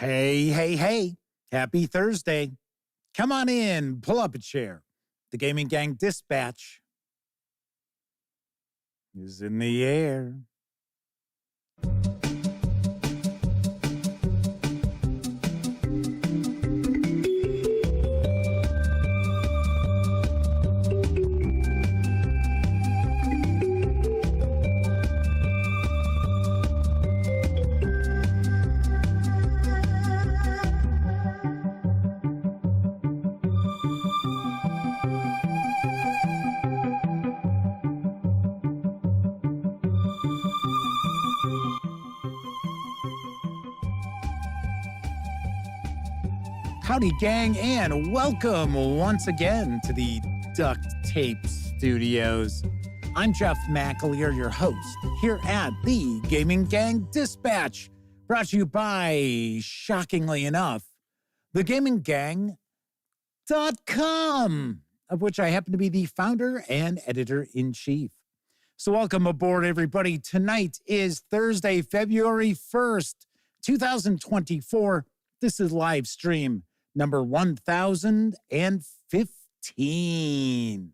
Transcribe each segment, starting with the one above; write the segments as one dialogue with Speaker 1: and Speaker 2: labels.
Speaker 1: Hey, hey, hey. Happy Thursday. Come on in, pull up a chair. The Gaming Gang Dispatch is in the air. Howdy, gang, and welcome once again to the Duct Tape Studios. I'm Jeff McAleer, your host, here at the Gaming Gang Dispatch, brought to you by, shockingly enough, thegaminggang.com, of which I happen to be the founder and editor-in-chief. So welcome aboard, everybody. Tonight is Thursday, February 1st, 2024. This is live stream number 1015.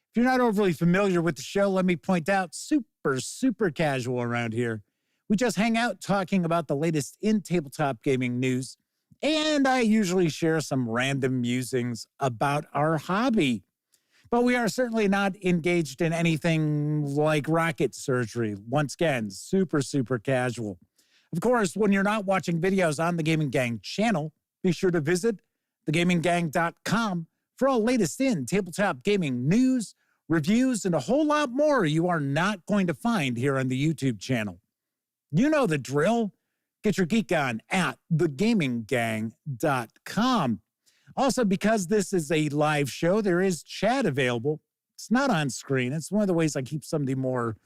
Speaker 1: If you're not overly familiar with the show, let me point out, super casual around here. We just hang out talking about the latest in tabletop gaming news, and I usually share some random musings about our hobby. But we are certainly not engaged in anything like rocket surgery. Once again, super casual. Of course, when you're not watching videos on the Gaming Gang channel, be sure to visit thegaminggang.com for all latest in tabletop gaming news, reviews, and a whole lot more you are not going to find here on the YouTube channel. You know the drill. Get your geek on at thegaminggang.com. Also, because this is a live show, there is chat available. It's not on screen. It's one of the ways I keep some of the more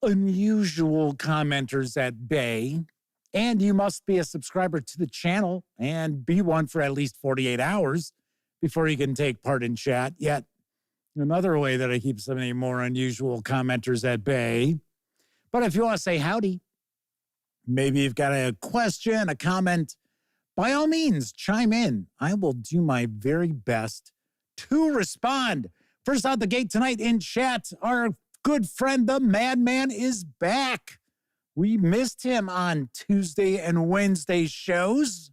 Speaker 1: unusual commenters at bay. And you must be a subscriber to the channel and be one for at least 48 hours before you can take part in chat. Yet another way that I keep some of the more unusual commenters at bay. But if you want to say howdy, maybe you've got a question, a comment, by all means, chime in. I will do my very best to respond. First out the gate tonight in chat, our good friend, the Madman, is back. We missed him on Tuesday and Wednesday shows.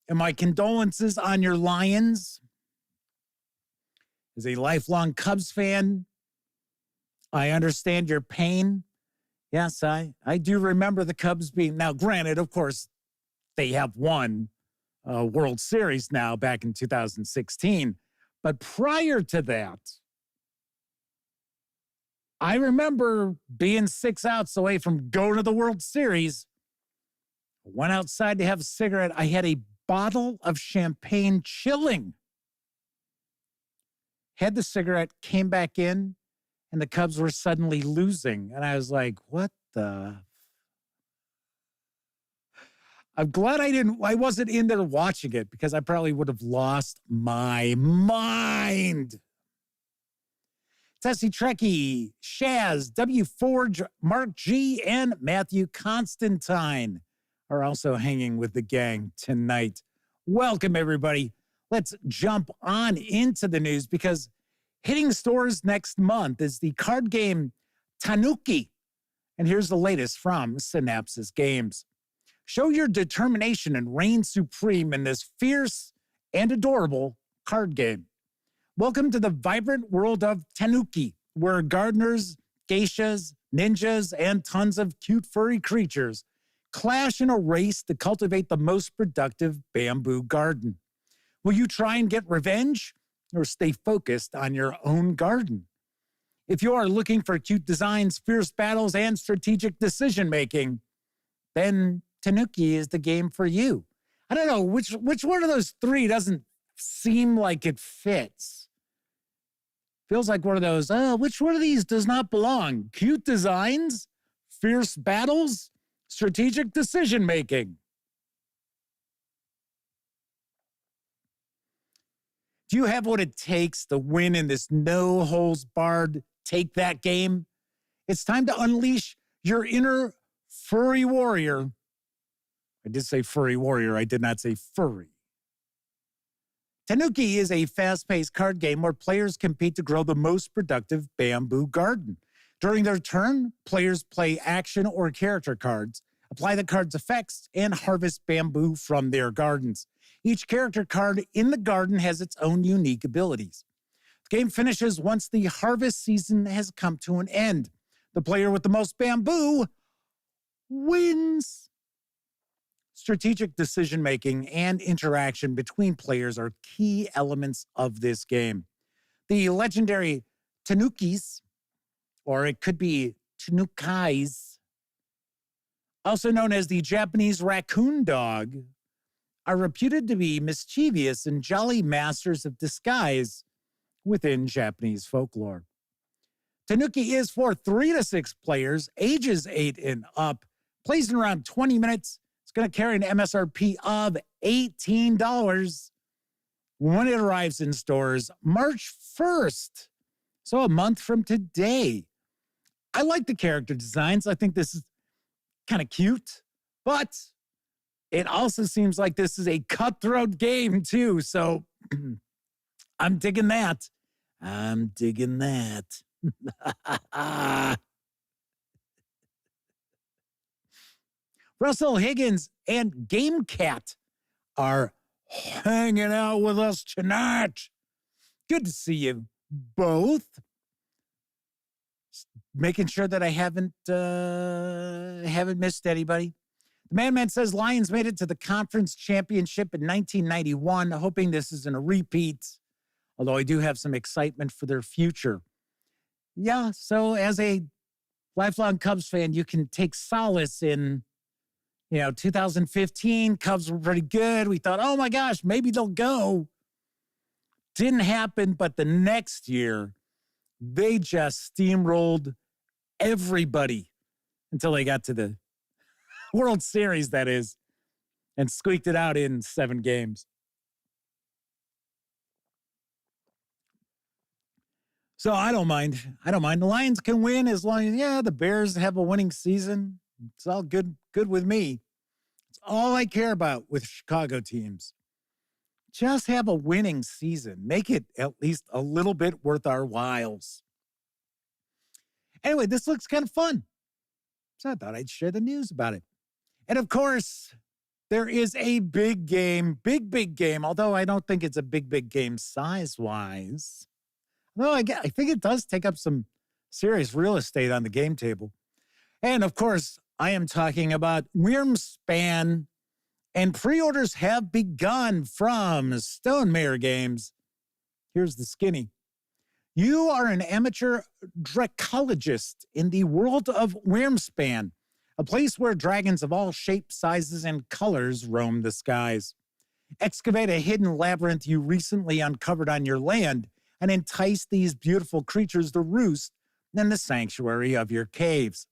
Speaker 1: And my condolences on your Lions. As a lifelong Cubs fan, I understand your pain. Yes, I do remember the Cubs being... Now, granted, of course, they have won a World Series now back in 2016. But prior to that, I remember being 6 outs away from going to the World Series. Went outside to have a cigarette. I had a bottle of champagne chilling. Had the cigarette, came back in, and the Cubs were suddenly losing. And I was like, what the... I'm glad I wasn't in there watching it, because I probably would have lost my mind. Tessie Trekkie, Shaz, W4, Mark G, and Matthew Constantine are also hanging with the gang tonight. Welcome, everybody. Let's jump on into the news, because hitting stores next month is the card game Tanuki. And here's the latest from Synapses Games. Show your determination and reign supreme in this fierce and adorable card game. Welcome to the vibrant world of Tanuki, where gardeners, geishas, ninjas, and tons of cute furry creatures clash in a race to cultivate the most productive bamboo garden. Will you try and get revenge, or stay focused on your own garden? If you are looking for cute designs, fierce battles, and strategic decision-making, then Tanuki is the game for you. I don't know, which one of those three doesn't seem like it fits? Feels like one of those, which one of these does not belong? Cute designs, fierce battles, strategic decision-making. Do you have what it takes to win in this no-holds-barred take-that game? It's time to unleash your inner furry warrior I did say furry warrior. I did not say furry. Tanuki is a fast-paced card game where players compete to grow the most productive bamboo garden. During their turn, players play action or character cards, apply the card's effects, and harvest bamboo from their gardens. Each character card in the garden has its own unique abilities. The game finishes once the harvest season has come to an end. The player with the most bamboo wins. Strategic decision-making and interaction between players are key elements of this game. The legendary Tanukis, or it could be Tanukais, also known as the Japanese raccoon dog, are reputed to be mischievous and jolly masters of disguise within Japanese folklore. Tanuki is for 3 to 6 players, ages 8 and up, plays in around 20 minutes. It's going to carry an MSRP of $18 when it arrives in stores March 1st, so a month from today. I like the character designs. I think this is kind of cute, but it also seems like this is a cutthroat game too, so I'm digging that. I'm digging that. Russell Higgins and Game Cat are hanging out with us tonight. Good to see you both. Just making sure that I haven't missed anybody. The Madman says Lions made it to the conference championship in 1991, hoping this isn't a repeat, although I do have some excitement for their future. Yeah, so as a lifelong Cubs fan, you can take solace in 2015, Cubs were pretty good. We thought, oh my gosh, maybe they'll go. Didn't happen, but the next year, they just steamrolled everybody until they got to the World Series, that is, and squeaked it out in 7 games. So I don't mind. The Lions can win as long as, the Bears have a winning season. It's all good with me. It's all I care about with Chicago teams. Just have a winning season. Make it at least a little bit worth our whiles. Anyway, this looks kind of fun. So I thought I'd share the news about it. And of course, there is a big game, big game, although I don't think it's a big game size-wise. Well, I think it does take up some serious real estate on the game table. And of course, I am talking about Wingspan, and pre-orders have begun from Stonemaier Games. Here's the skinny. You are an amateur dracologist in the world of Wingspan, a place where dragons of all shapes, sizes, and colors roam the skies. Excavate a hidden labyrinth you recently uncovered on your land and entice these beautiful creatures to roost in the sanctuary of your caves.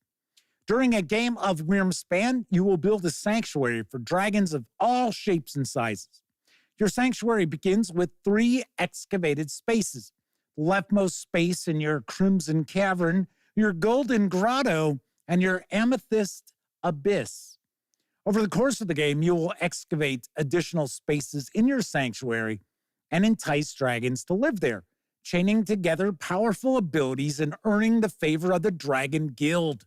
Speaker 1: During a game of Wingspan, you will build a sanctuary for dragons of all shapes and sizes. Your sanctuary begins with 3 excavated spaces. The leftmost space in your Crimson Cavern, your Golden Grotto, and your Amethyst Abyss. Over the course of the game, you will excavate additional spaces in your sanctuary and entice dragons to live there, chaining together powerful abilities and earning the favor of the Dragon Guild.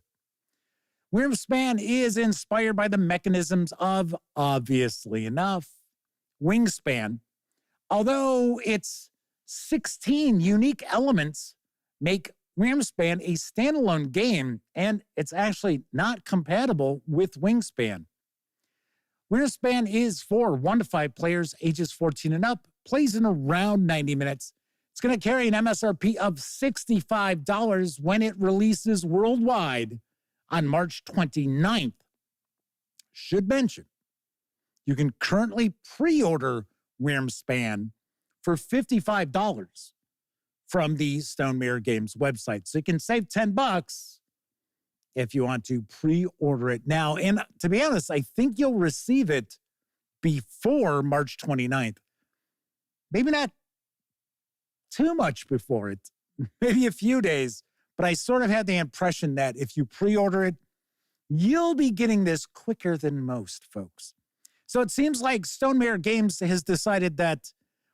Speaker 1: Wingspan is inspired by the mechanisms of, obviously enough, Wingspan. Although its 16 unique elements make Wingspan a standalone game, and it's actually not compatible with Wingspan. Wingspan is for 1 to 5 players, ages 14 and up, plays in around 90 minutes. It's going to carry an MSRP of $65 when it releases worldwide on March 29th. Should mention, you can currently pre-order Wingspan for $55 from the Stonemaier Games website. So you can save $10 if you want to pre-order it now. And to be honest, I think you'll receive it before March 29th. Maybe not too much before it, maybe a few days. But I sort of had the impression that if you pre-order it, you'll be getting this quicker than most folks. So it seems like Stonemaier Games has decided that,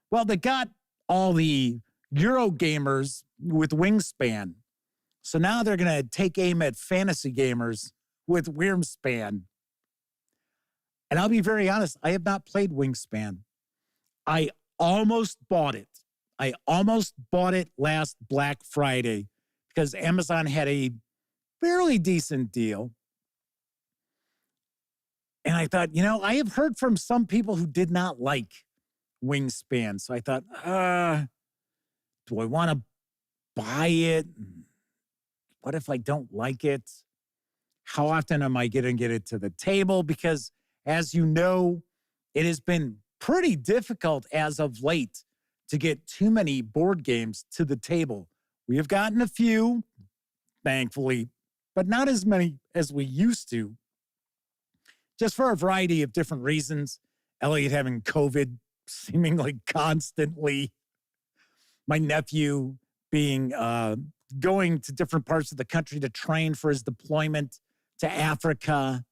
Speaker 1: well, they got all the Euro gamers with Wingspan. So now they're going to take aim at fantasy gamers with Wingspan. And I'll be very honest, I have not played Wingspan. I almost bought it. I almost bought it last Black Friday because Amazon had a fairly decent deal. And I thought, I have heard from some people who did not like Wingspan. So I thought, do I want to buy it? What if I don't like it? How often am I going to get it to the table? Because as you know, it has been pretty difficult as of late to get too many board games to the table. We have gotten a few, thankfully, but not as many as we used to, just for a variety of different reasons. Elliot having COVID seemingly constantly. My nephew being going to different parts of the country to train for his deployment to Africa.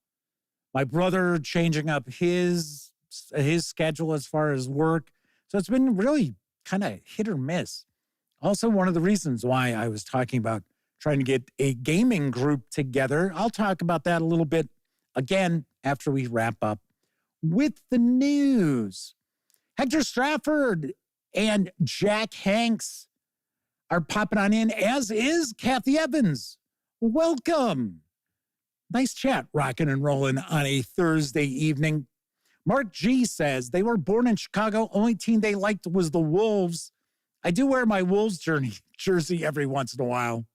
Speaker 1: My brother changing up his schedule as far as work. So it's been really kind of hit or miss. Also, one of the reasons why I was talking about trying to get a gaming group together. I'll talk about that a little bit again after we wrap up with the news. Hector Strafford and Jack Hanks are popping on in, as is Kathy Evans. Welcome. Nice chat, rocking and rolling on a Thursday evening. Mark G says, they were born in Chicago. Only team they liked was the Wolves. I do wear my Wolves jersey every once in a while.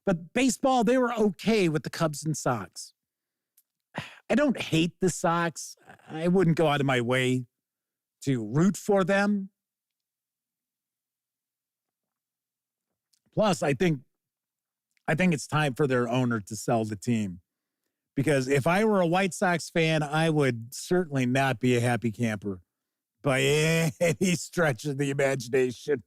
Speaker 1: But baseball, they were okay with the Cubs and Sox. I don't hate the Sox. I wouldn't go out of my way to root for them. Plus, I think it's time for their owner to sell the team. Because if I were a White Sox fan, I would certainly not be a happy camper by any stretch of the imagination.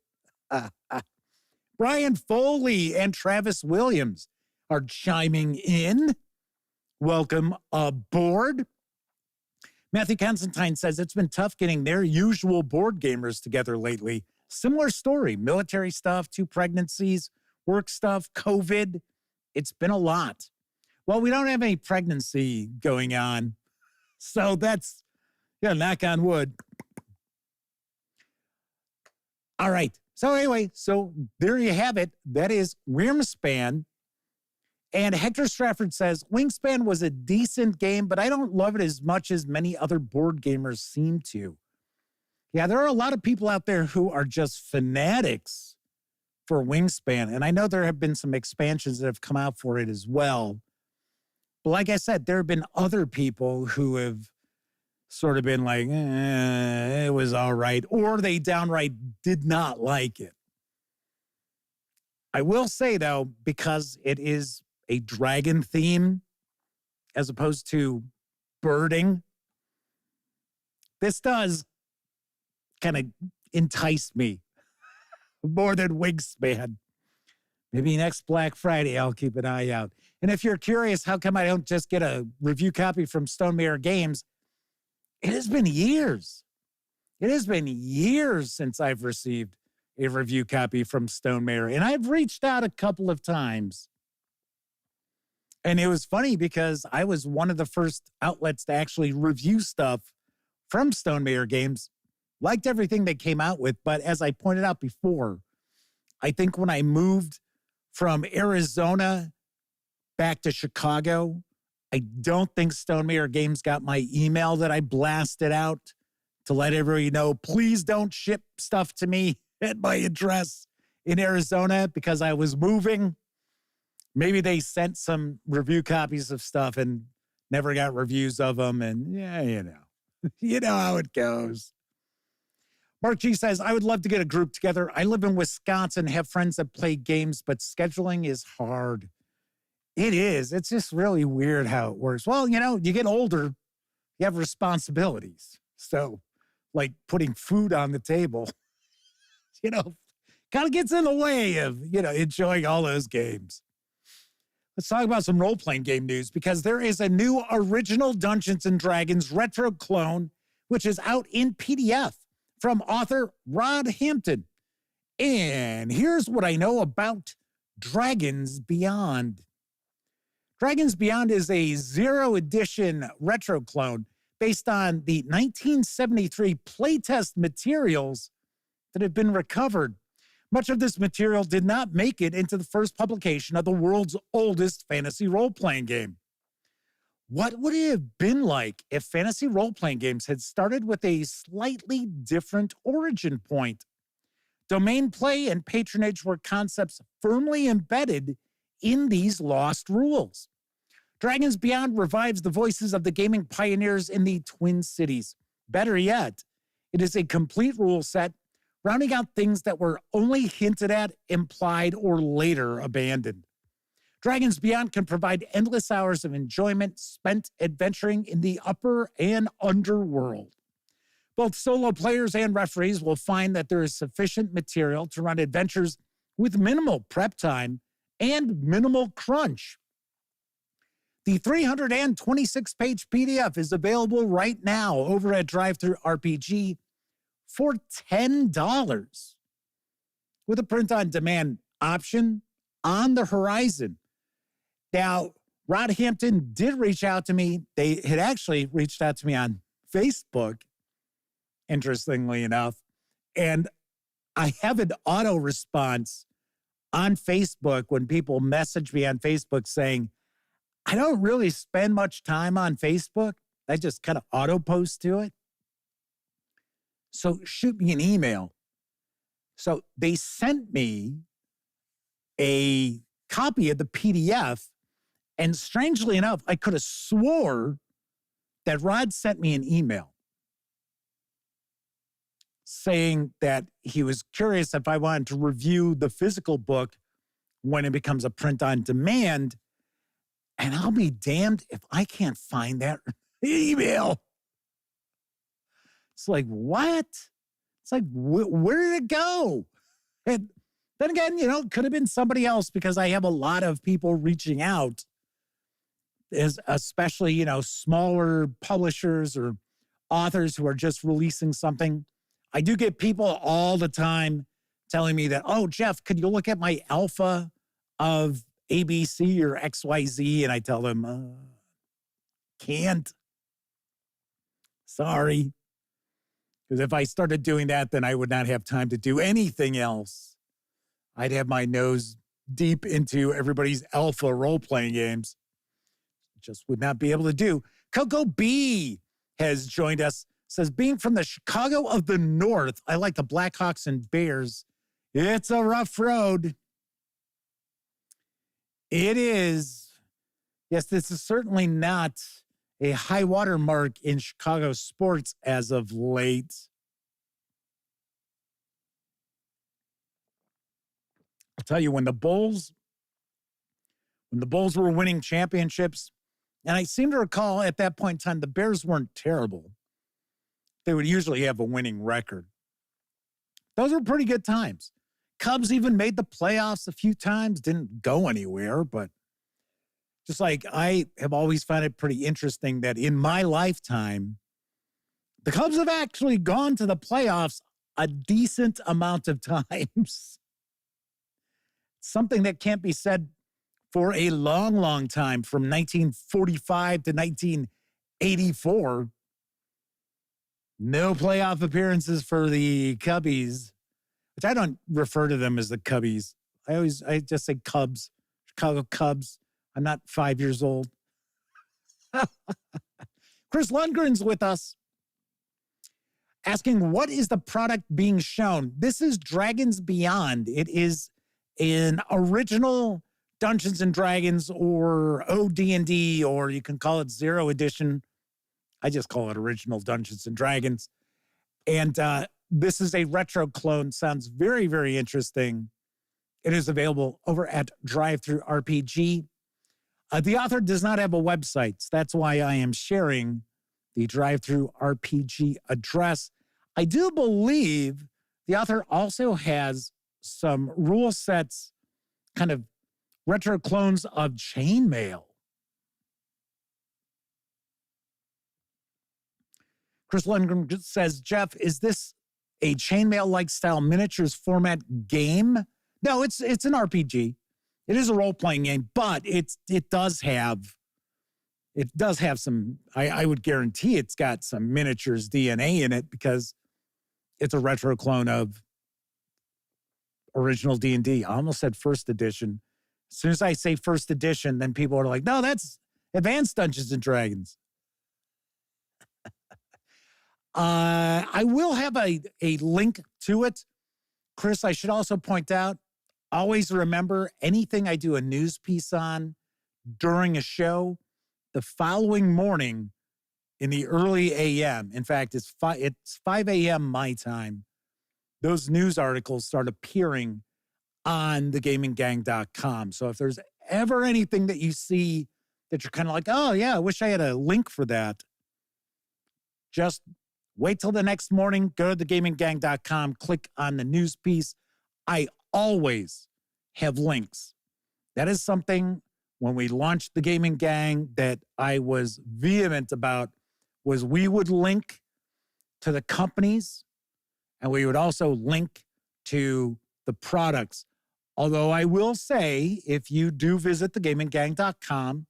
Speaker 1: Brian Foley and Travis Williams are chiming in. Welcome aboard. Matthew Constantine says it's been tough getting their usual board gamers together lately. Similar story, military stuff, 2 pregnancies, work stuff, COVID. It's been a lot. Well, we don't have any pregnancy going on. So that's, knock on wood. All right. So anyway, there you have it. That is Wingspan. And Hector Strafford says, Wingspan was a decent game, but I don't love it as much as many other board gamers seem to. Yeah, there are a lot of people out there who are just fanatics for Wingspan. And I know there have been some expansions that have come out for it as well. But like I said, there have been other people who have sort of been like, it was all right, or they downright did not like it. I will say, though, because it is a dragon theme as opposed to birding, this does kind of entice me more than Wingspan. Maybe next Black Friday, I'll keep an eye out. And if you're curious, how come I don't just get a review copy from Stonemaier Games? It has been years. It has been years since I've received a review copy from Stonemaier. And I've reached out a couple of times. And it was funny because I was one of the first outlets to actually review stuff from Stonemaier Games. Liked everything they came out with. But as I pointed out before, I think when I moved from Arizona back to Chicago, I don't think Stonemaier Games got my email that I blasted out to let everybody know, please don't ship stuff to me at my address in Arizona because I was moving. Maybe they sent some review copies of stuff and never got reviews of them. And yeah, you know how it goes. Mark G says, I would love to get a group together. I live in Wisconsin, have friends that play games, but scheduling is hard. It is. It's just really weird how it works. Well, you get older, you have responsibilities. So, like putting food on the table, kind of gets in the way of, enjoying all those games. Let's talk about some role-playing game news because there is a new original Dungeons & Dragons retro clone, which is out in PDF from author Rod Hampton. And here's what I know about Dragons Beyond. Dragons Beyond is a zero edition retro clone based on the 1973 playtest materials that have been recovered. Much of this material did not make it into the first publication of the world's oldest fantasy role-playing game. What would it have been like if fantasy role-playing games had started with a slightly different origin point? Domain play and patronage were concepts firmly embedded in these lost rules. Dragons Beyond revives the voices of the gaming pioneers in the Twin Cities. Better yet, it is a complete rule set rounding out things that were only hinted at, implied, or later abandoned. Dragons Beyond can provide endless hours of enjoyment spent adventuring in the upper and underworld. Both solo players and referees will find that there is sufficient material to run adventures with minimal prep time and minimal crunch. The 326-page PDF is available right now over at DriveThruRPG for $10 with a print-on-demand option on the horizon. Now, Rod Hampton did reach out to me. They had actually reached out to me on Facebook, interestingly enough, and I have an auto response on Facebook when people message me on Facebook saying, I don't really spend much time on Facebook. I just kind of auto post to it. So shoot me an email. So they sent me a copy of the PDF. And strangely enough, I could have swore that Rod sent me an email saying that he was curious if I wanted to review the physical book when it becomes a print on demand. And I'll be damned if I can't find that email. It's like, what? It's like, where did it go? And then again, it could have been somebody else because I have a lot of people reaching out, especially, smaller publishers or authors who are just releasing something. I do get people all the time telling me that, oh, Jeff, could you look at my alpha of ABC or XYZ? And I tell them, can't. Sorry. Because if I started doing that, then I would not have time to do anything else. I'd have my nose deep into everybody's alpha role-playing games. Just would not be able to do. Coco B has joined us. Says, being from the Chicago of the North, I like the Blackhawks and Bears. It's a rough road. It is. Yes, this is certainly not a high water mark in Chicago sports as of late. I'll tell you, when the Bulls were winning championships, and I seem to recall at that point in time, the Bears weren't terrible. They would usually have a winning record. Those were pretty good times. Cubs even made the playoffs a few times, didn't go anywhere, but just like I have always found it pretty interesting that in my lifetime, the Cubs have actually gone to the playoffs a decent amount of times. Something that can't be said for a long, long time, from 1945 to 1984. No playoff appearances for the Cubbies, which I don't refer to them as the Cubbies. I just say Cubs, Chicago Cubs. I'm not 5 years old. Chris Lundgren's with us, asking, what is the product being shown? This is Dragons Beyond. It is an original Dungeons & Dragons or OD&D, or you can call it Zero Edition. I just call it original Dungeons & Dragons. And this is a retro clone. Sounds very, very interesting. It is available over at DriveThruRPG. The author does not have a website, so that's why I am sharing the DriveThruRPG address. I do believe the author also has some rule sets kind of retro clones of chainmail. Chris Lundgren says, Jeff, is this a chainmail-like style miniatures format game? No, it's an RPG. It is a role-playing game, but it does have some, I would guarantee it's got some miniatures DNA in it because it's a retro clone of original D&D. I almost said first edition. As soon as I say first edition, then people are like, no, that's Advanced Dungeons and Dragons. I will have a link to it. Chris, I should also point out, always remember anything I do a news piece on during a show, the following morning in the early AM, in fact, it's 5 a.m. my time, those news articles start appearing on thegaminggang.com. So if there's ever anything that you see that you're kind of like, oh, yeah, I wish I had a link for that, just wait till the next morning, go to thegaminggang.com, click on the news piece. I always have links. That is something when we launched the Gaming Gang that I was vehement about, was we would link to the companies and we would also link to the products. Although I will say, if you do visit thegaminggang.com,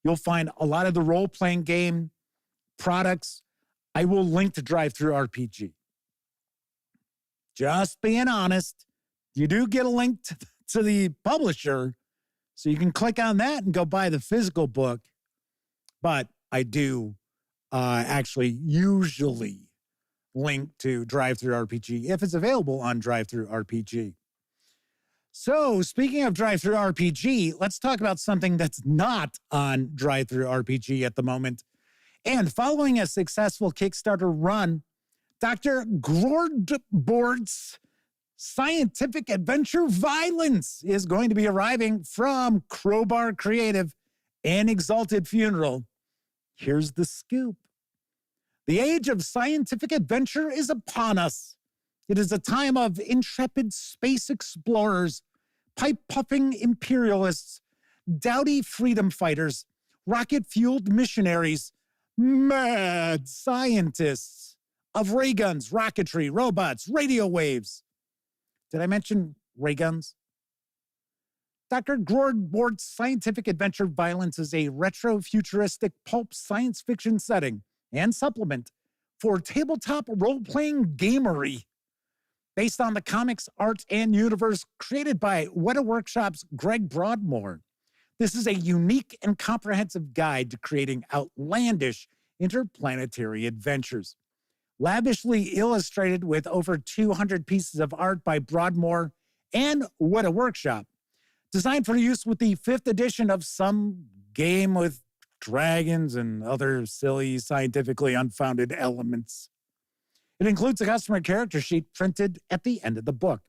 Speaker 1: you'll find a lot of the role-playing game products. I will link to DriveThruRPG. Just being honest, you do get a link to the publisher, so you can click on that and go buy the physical book. But I do actually usually link to DriveThruRPG if it's available on DriveThruRPG. So speaking of DriveThruRPG, let's talk about something that's not on DriveThruRPG at the moment. And following a successful Kickstarter run, Dr. Grordbort's scientific adventure Violence is going to be arriving from Crowbar Creative and Exalted Funeral. Here's the scoop. The age of scientific adventure is upon us. It is a time of intrepid space explorers, pipe-puffing imperialists, dowdy freedom fighters, rocket-fueled missionaries, mad scientists of ray guns, rocketry, robots, radio waves. Did I mention ray guns? Dr. Grordbort's scientific adventure Violence is a retro-futuristic pulp science fiction setting and supplement for tabletop role-playing gamery. Based on the comics, art, and universe created by Weta Workshop's Greg Broadmoor. This is a unique and comprehensive guide to creating outlandish interplanetary adventures. Lavishly illustrated with over 200 pieces of art by Broadmoor and Weta Workshop. Designed for use with the 5th edition of some game with dragons and other silly, scientifically unfounded elements. It includes a customer character sheet printed at the end of the book.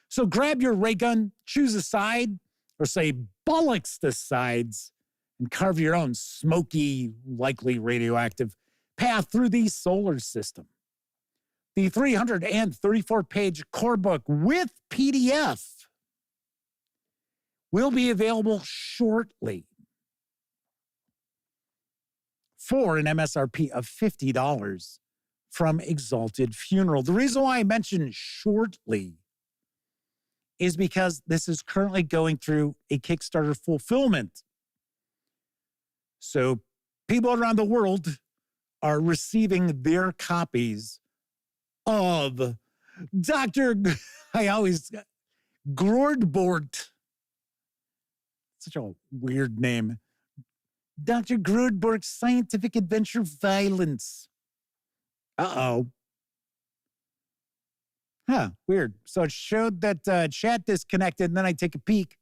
Speaker 1: So grab your ray gun, choose a side, or say bollocks the sides, and carve your own smoky, likely radioactive path through the solar system. The 334-page core book with PDF will be available shortly for an MSRP of $50 from Exalted Funeral. The reason why I mentioned shortly is because this is currently going through a Kickstarter fulfillment. So people around the world are receiving their copies of Dr. Grordbort. Such a weird name. Dr. Grordbort's scientific adventure Violence. Uh-oh. Huh, weird. So it showed that chat disconnected, and then I take a peek.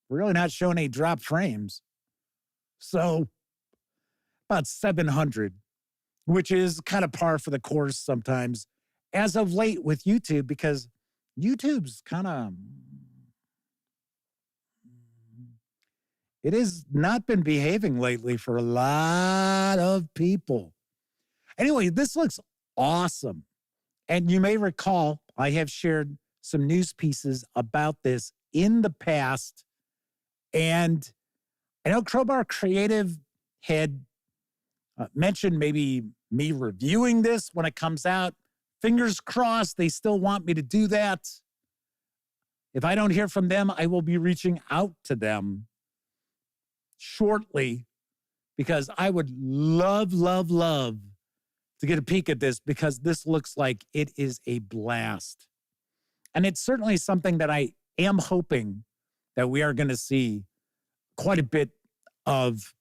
Speaker 1: We're really not showing any drop frames. So about 700, which is kind of par for the course sometimes, as of late with YouTube, because YouTube's kind of... It has not been behaving lately for a lot of people. Anyway, this looks awesome. And you may recall, I have shared some news pieces about this in the past And I know Crowbar Creative had mentioned maybe me reviewing this when it comes out. Fingers crossed, they still want me to do that. If I don't hear from them, I will be reaching out to them shortly because I would love to get a peek at this because this looks like it is a blast. And it's certainly something that I am hoping that we are going to see quite a bit of,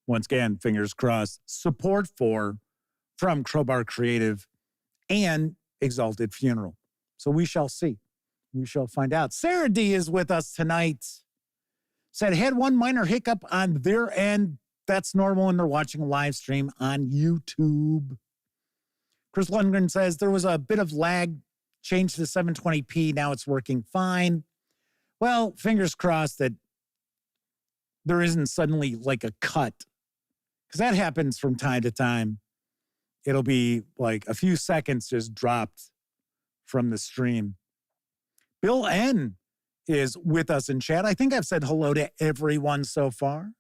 Speaker 1: once again, fingers crossed, support for from Crowbar Creative and Exalted Funeral. So we shall see. We shall find out. Sarah D is with us tonight. Said, had one minor hiccup on their end. That's normal when they're watching a live stream on YouTube. Chris Lundgren says, there was a bit of lag. Changed to 720p. Now it's working fine. Well, fingers crossed that there isn't suddenly like a cut. Because that happens from time to time. It'll be like a few seconds just dropped from the stream. Bill N is with us in chat. I think I've said hello to everyone so far.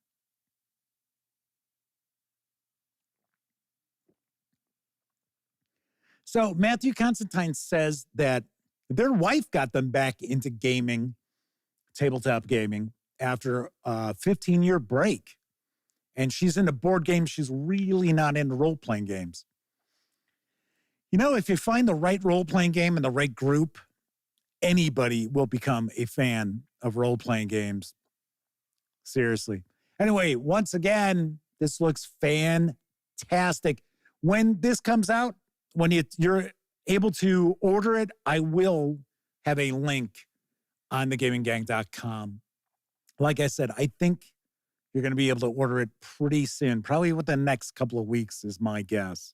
Speaker 1: So Matthew Constantine says that their wife got them back into gaming, tabletop gaming, after a 15-year break. And she's into board games. She's really not into role-playing games. You know, if you find the right role-playing game and the right group, anybody will become a fan of role-playing games. Seriously. Anyway, once again, this looks fantastic. When this comes out, when you're able to order it, I will have a link on thegaminggang.com. Like I said, I think you're going to be able to order it pretty soon, probably within the next couple of weeks is my guess.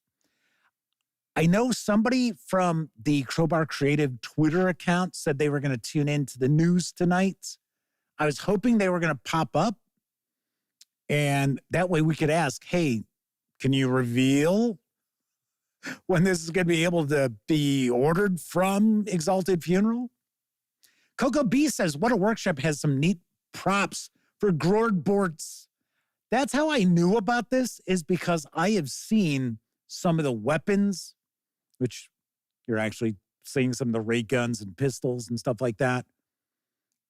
Speaker 1: I know somebody from the Crowbar Creative Twitter account said they were going to tune in to the news tonight. I was hoping they were going to pop up, and that way we could ask, hey, can you reveal when this is going to be able to be ordered from Exalted Funeral? Coco B says, what a workshop has some neat props for Grord boards. That's how I knew about this, is because I have seen some of the weapons, which you're actually seeing some of the ray guns and pistols and stuff like that,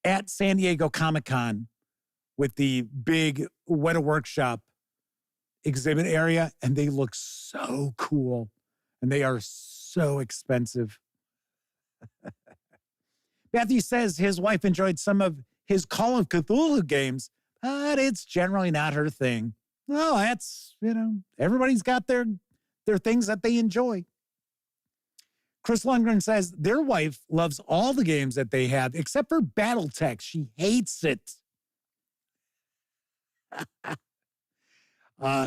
Speaker 1: at San Diego Comic-Con with the big Weta Workshop exhibit area, and they look so cool, and they are so expensive. Matthew says his wife enjoyed some of his Call of Cthulhu games, but it's generally not her thing. No, that's, everybody's got their things that they enjoy. Chris Lundgren says their wife loves all the games that they have, except for Battletech. She hates it.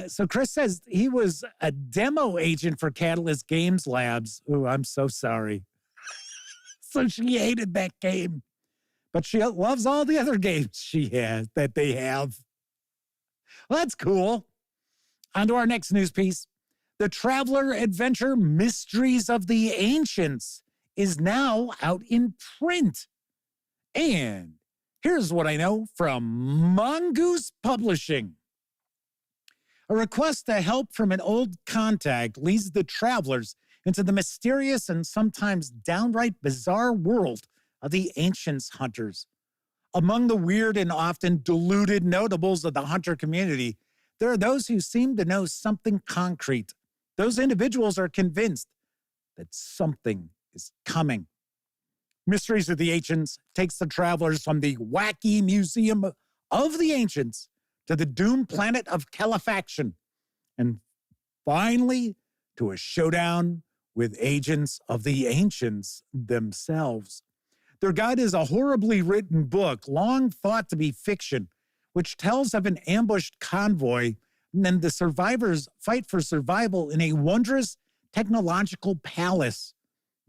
Speaker 1: So Chris says he was a demo agent for Catalyst Games Labs. Ooh, I'm so sorry. So she hated that game. But she loves all the other games that they have. Well, that's cool. On to our next news piece. The Traveler Adventure Mysteries of the Ancients is now out in print. And here's what I know from Mongoose Publishing. A request to help from an old contact leads the travelers into the mysterious and sometimes downright bizarre world of the Ancients hunters. Among the weird and often deluded notables of the hunter community, there are those who seem to know something concrete. Those individuals are convinced that something is coming. Mysteries of the Ancients takes the travelers from the wacky museum of the ancients to the doomed planet of Califaction, and finally to a showdown with agents of the ancients themselves. Their guide is a horribly written book, long thought to be fiction, which tells of an ambushed convoy and then the survivors fight for survival in a wondrous technological palace.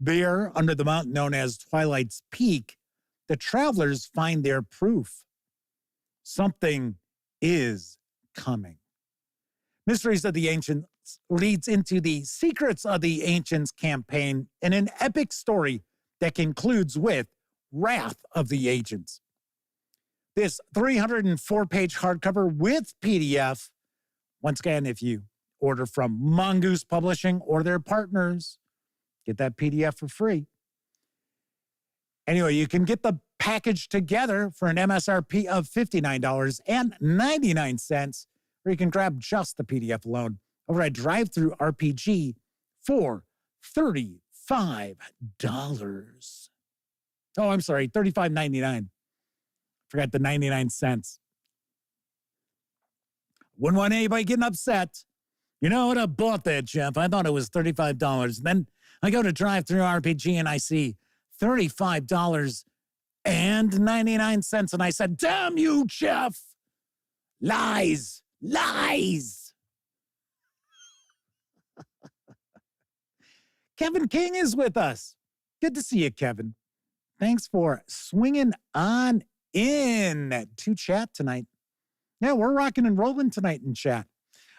Speaker 1: There, under the mountain known as Twilight's Peak, the travelers find their proof. Something is coming. Mysteries of the Ancients leads into the Secrets of the Ancients campaign in an epic story that concludes with Wrath of the Ancients. this 304-page hardcover with PDF. Once again, if you order from Mongoose Publishing or their partners, get that PDF for free. Anyway, you can get the package together for an MSRP of $59.99, or you can grab just the PDF alone over at DriveThruRPG for $35. Oh, I'm sorry, $35.99. Forgot the 99 cents. Wouldn't want anybody getting upset. You know what? I bought that, Jeff. I thought it was $35. And then I go to DriveThruRPG and I see $35.99. And I said, damn you, Jeff. Lies. Kevin King is with us. Good to see you, Kevin. Thanks for swinging on in to chat tonight. Yeah, we're rocking and rolling tonight in chat.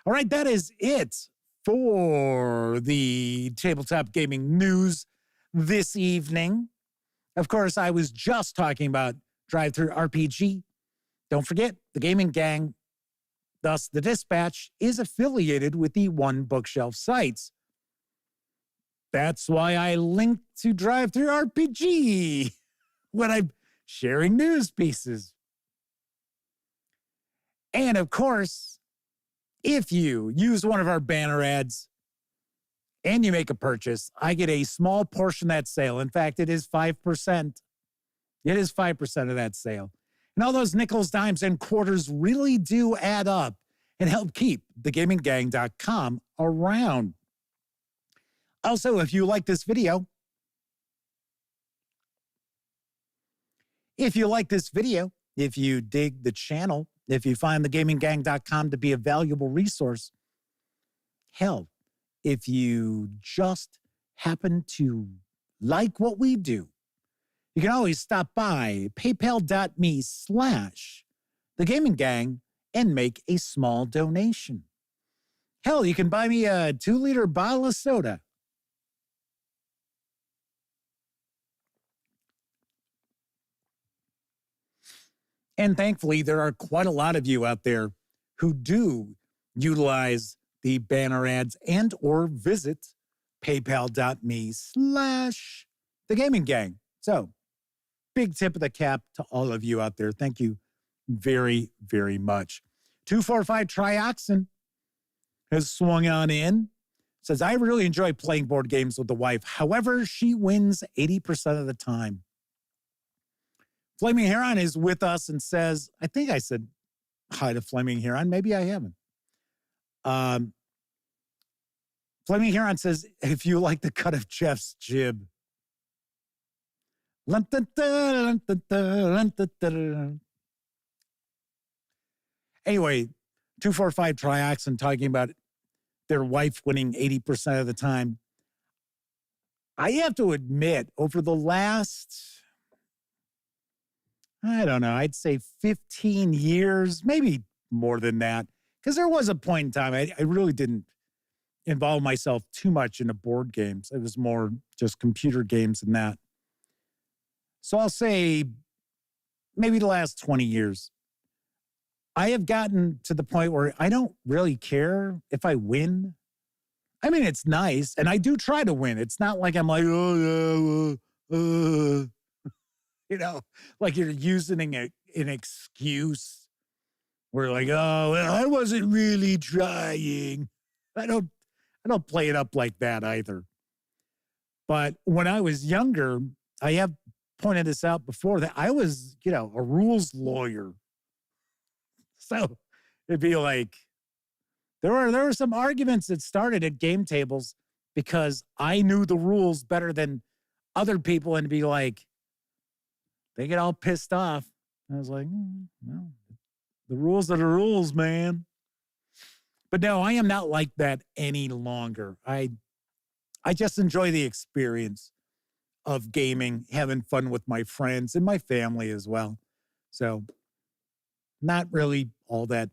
Speaker 1: All right, that is it for the tabletop gaming news this evening. Of course, I was just talking about DriveThruRPG. Don't forget, the Gaming Gang, thus the Dispatch, is affiliated with the One Bookshelf sites. That's why I linked to DriveThruRPG when I'm sharing news pieces. And of course, if you use one of our banner ads and you make a purchase, I get a small portion of that sale. In fact, it is 5%. It is 5% of that sale. And all those nickels, dimes, and quarters really do add up and help keep thegaminggang.com around. Also, if you like this video, if you dig the channel, if you find thegaminggang.com to be a valuable resource, hell, if you just happen to like what we do, you can always stop by paypal.me/thegaminggang and make a small donation. Hell, you can buy me a 2-liter bottle of soda. And thankfully, there are quite a lot of you out there who do utilize the banner ads and or visit paypal.me/thegaminggang. So, big tip of the cap to all of you out there. Thank you very, very much. 245 Trioxin has swung on in. Says, I really enjoy playing board games with the wife. However, she wins 80% of the time. Flaming Heron is with us and says, I think I said hi to Flaming Heron. Maybe I haven't. Flaming Heron says, if you like the cut of Jeff's jib. Anyway, 245 Trioxin talking about their wife winning 80% of the time. I have to admit, over the last, I don't know, I'd say 15 years, maybe more than that. Because there was a point in time I really didn't involve myself too much into board games. It was more just computer games and that. So I'll say maybe the last 20 years. I have gotten to the point where I don't really care if I win. I mean, it's nice, and I do try to win. It's not like I'm like, you know, like you're using an excuse. We're like, oh, well, I wasn't really trying. I don't play it up like that either. But when I was younger, I have pointed this out before, that I was, a rules lawyer. So it'd be like, there were some arguments that started at game tables because I knew the rules better than other people, and be like, they get all pissed off. I was like, well, the rules are the rules, man. But no, I am not like that any longer. I just enjoy the experience of gaming, having fun with my friends and my family as well. So not really all that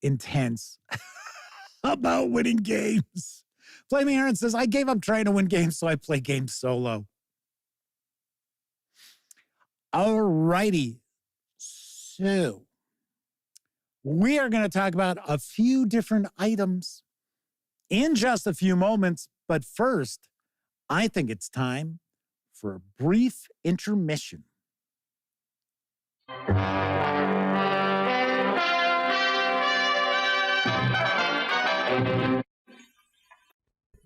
Speaker 1: intense about winning games. Flaming Aaron says, I gave up trying to win games, so I play games solo. All righty. So, we are going to talk about a few different items in just a few moments. But first, I think it's time for a brief intermission.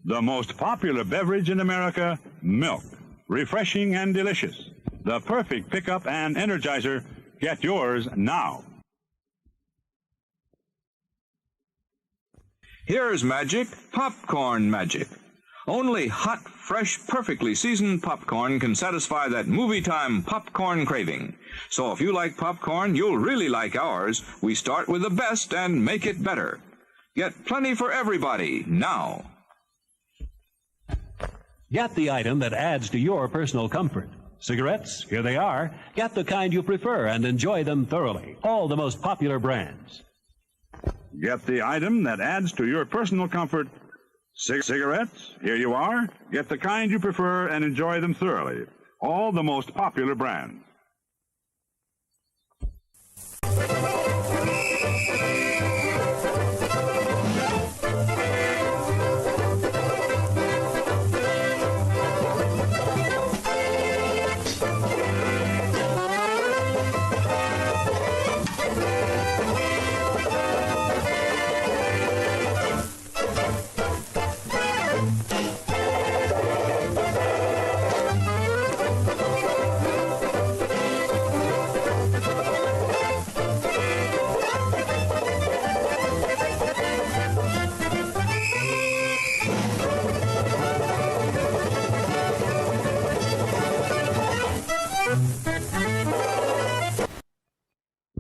Speaker 2: The most popular beverage in America, milk. Refreshing and delicious. The perfect pickup and energizer. Get yours now.
Speaker 3: Here's magic, popcorn magic. Only hot, fresh, perfectly seasoned popcorn can satisfy that movie time popcorn craving. So if you like popcorn, you'll really like ours. We start with the best and make it better. Get plenty for everybody now.
Speaker 4: Get the item that adds to your personal comfort. Cigarettes, here they are. Get the kind you prefer and enjoy them thoroughly. All the most popular brands.
Speaker 2: Get the item that adds to your personal comfort. Cigarettes, here you are. Get the kind you prefer and enjoy them thoroughly. All the most popular brands.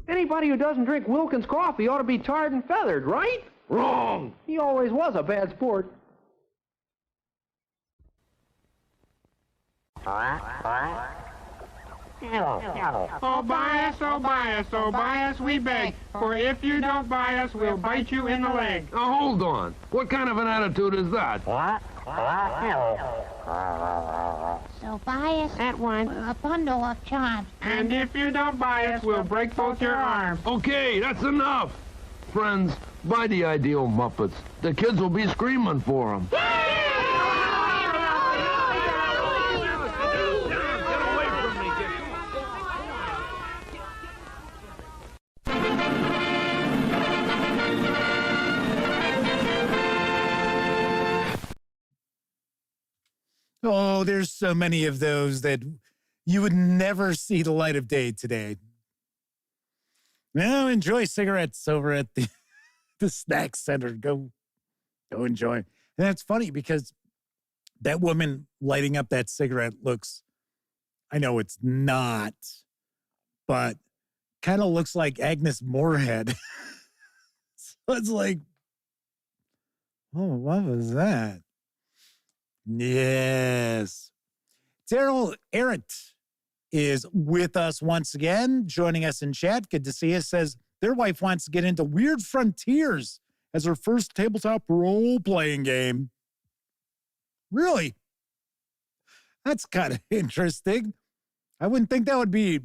Speaker 5: Anybody who doesn't drink Wilkins coffee ought to be tarred and feathered, right? Wrong! He always was a bad sport.
Speaker 6: Oh, buy us, oh, buy us, oh, buy us, we beg. For if you don't buy us, we'll bite you in the leg.
Speaker 7: Now, hold on. What kind of an attitude is that?
Speaker 8: So buy us
Speaker 6: At one.
Speaker 8: a bundle of charms.
Speaker 6: And if you don't buy us, we'll break both your arms.
Speaker 7: Okay, that's enough. Friends, buy the ideal Muppets. The kids will be screaming for them.
Speaker 1: Oh, there's so many of those that you would never see the light of day today. Now enjoy cigarettes over at the snack center. Go enjoy. And that's funny because that woman lighting up that cigarette looks, I know it's not, but kind of looks like Agnes Moorehead. So it's like, oh, what was that? Yes. Daryl Arrett is with us once again, joining us in chat. Good to see you. Says their wife wants to get into Weird Frontiers as her first tabletop role-playing game. Really? That's kind of interesting. I wouldn't think that would be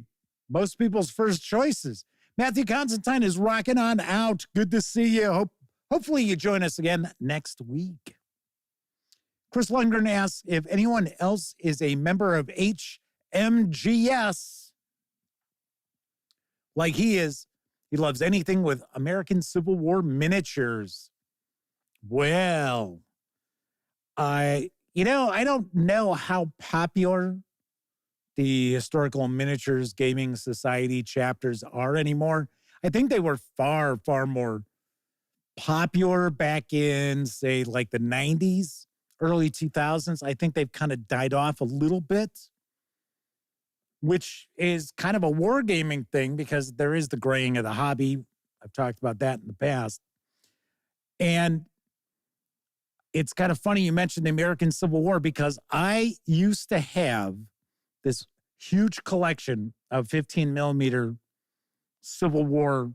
Speaker 1: most people's first choices. Matthew Constantine is rocking on out. Good to see you. Hopefully you join us again next week. Chris Lundgren asks if anyone else is a member of HMGS like he is. He loves anything with American Civil War miniatures. Well, I don't know how popular the Historical Miniatures Gaming Society chapters are anymore. I think they were far, far more popular back in, say, like the 90s. Early 2000s, I think they've kind of died off a little bit, which is kind of a wargaming thing because there is the graying of the hobby. I've talked about that in the past. And it's kind of funny you mentioned the American Civil War because I used to have this huge collection of 15 millimeter Civil War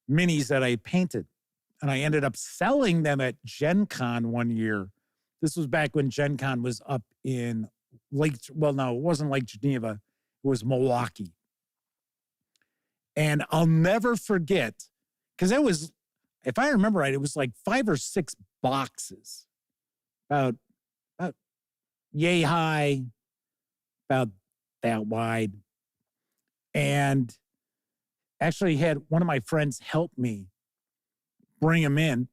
Speaker 1: minis that I painted. And I ended up selling them at Gen Con one year. This was back when Gen Con was up in it wasn't Lake Geneva. It was Milwaukee. And I'll never forget, because it was, if I remember right, it was like 5 or 6 boxes, about yay high, about that wide. And actually had one of my friends help me bring them in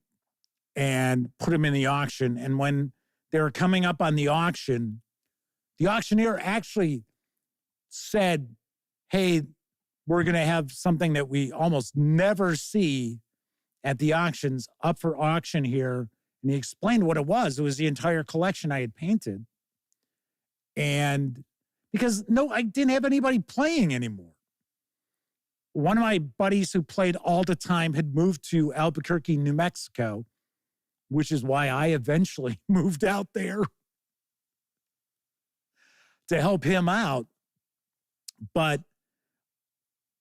Speaker 1: and put them in the auction. And when they were coming up on the auctioneer actually said, hey, we're going to have something that we almost never see at the auctions up for auction here. And he explained what it was. It was the entire collection I had painted. And because I didn't have anybody playing anymore. One of my buddies who played all the time had moved to Albuquerque, New Mexico, which is why I eventually moved out there to help him out. But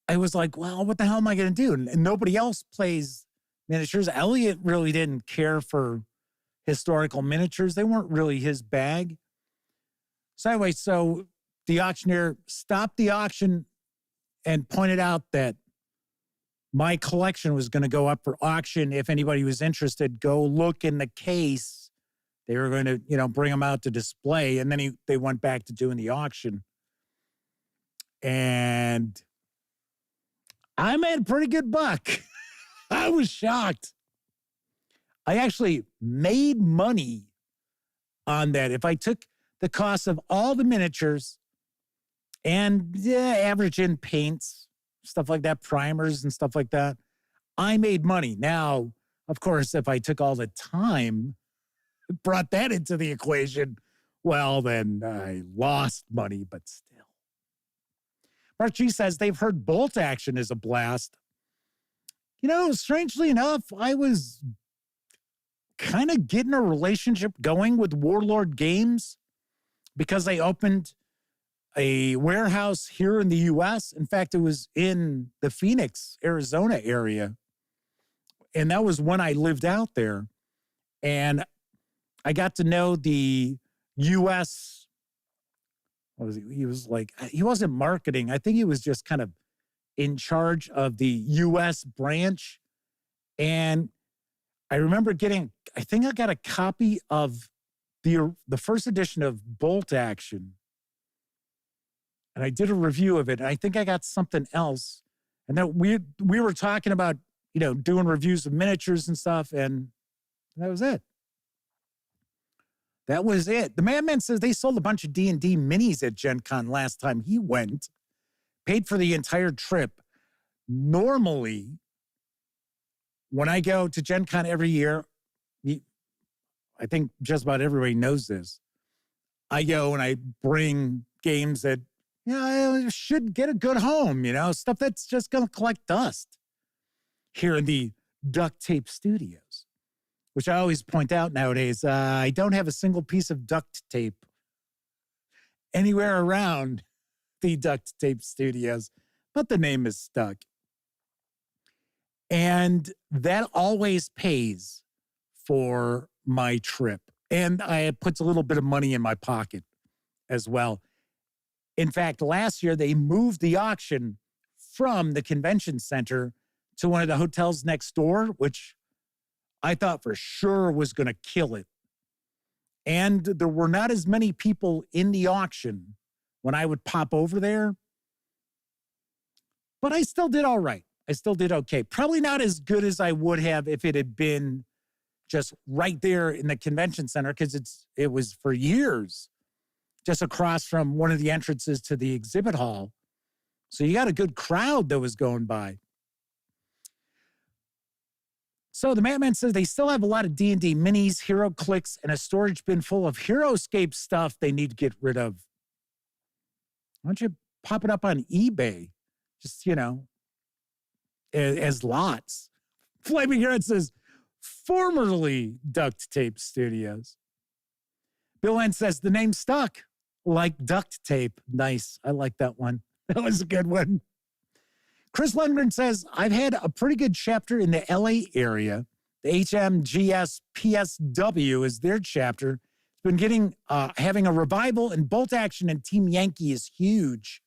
Speaker 1: I was like, well, what the hell am I going to do? And nobody else plays miniatures. Elliot really didn't care for historical miniatures. They weren't really his bag. So anyway, so the auctioneer stopped the auction and pointed out that my collection was going to go up for auction. If anybody was interested, go look in the case. They were going to, bring them out to display. And then they went back to doing the auction. And I made a pretty good buck. I was shocked. I actually made money on that. If I took the cost of all the miniatures and average in paints, stuff like that, primers and stuff like that, I made money. Now, of course, if I took all the time, brought that into the equation, well, then I lost money, but still. Mark G says they've heard bolt action is a blast. Strangely enough, I was kind of getting a relationship going with Warlord Games because they opened a warehouse here in the U.S. In fact, it was in the Phoenix, Arizona area. And that was when I lived out there. And I got to know the U.S. What was he? He was like, he wasn't marketing. I think he was just kind of in charge of the U.S. branch. And I remember I think I got a copy of the first edition of Bolt Action. And I did a review of it. And I think I got something else. And then we were talking about, doing reviews of miniatures and stuff. And that was it. That was it. The Madman says they sold a bunch of D&D minis at Gen Con last time he went. Paid for the entire trip. Normally, when I go to Gen Con every year, I think just about everybody knows this. I go and I bring games that, should get a good home, stuff that's just going to collect dust here in the Duct Tape Studios, which I always point out nowadays. I don't have a single piece of duct tape anywhere around the Duct Tape Studios, but the name is stuck. And that always pays for my trip. And it puts a little bit of money in my pocket as well. In fact, last year, they moved the auction from the convention center to one of the hotels next door, which I thought for sure was going to kill it. And there were not as many people in the auction when I would pop over there. But I still did all right. I still did okay. Probably not as good as I would have if it had been just right there in the convention center, because it was for years just across from one of the entrances to the exhibit hall. So you got a good crowd that was going by. So the Madman says they still have a lot of D&D minis, hero clicks, and a storage bin full of HeroScape stuff they need to get rid of. Why don't you pop it up on eBay? Just, as lots. Flaming Heron says, formerly Duct Tape Studios. Bill N says the name stuck like duct tape. Nice. I like that one. That was a good one. Chris Lundgren says, I've had a pretty good chapter in the LA area. The HMGS PSW is their chapter. It's been having a revival, and Bolt Action and Team Yankee is huge.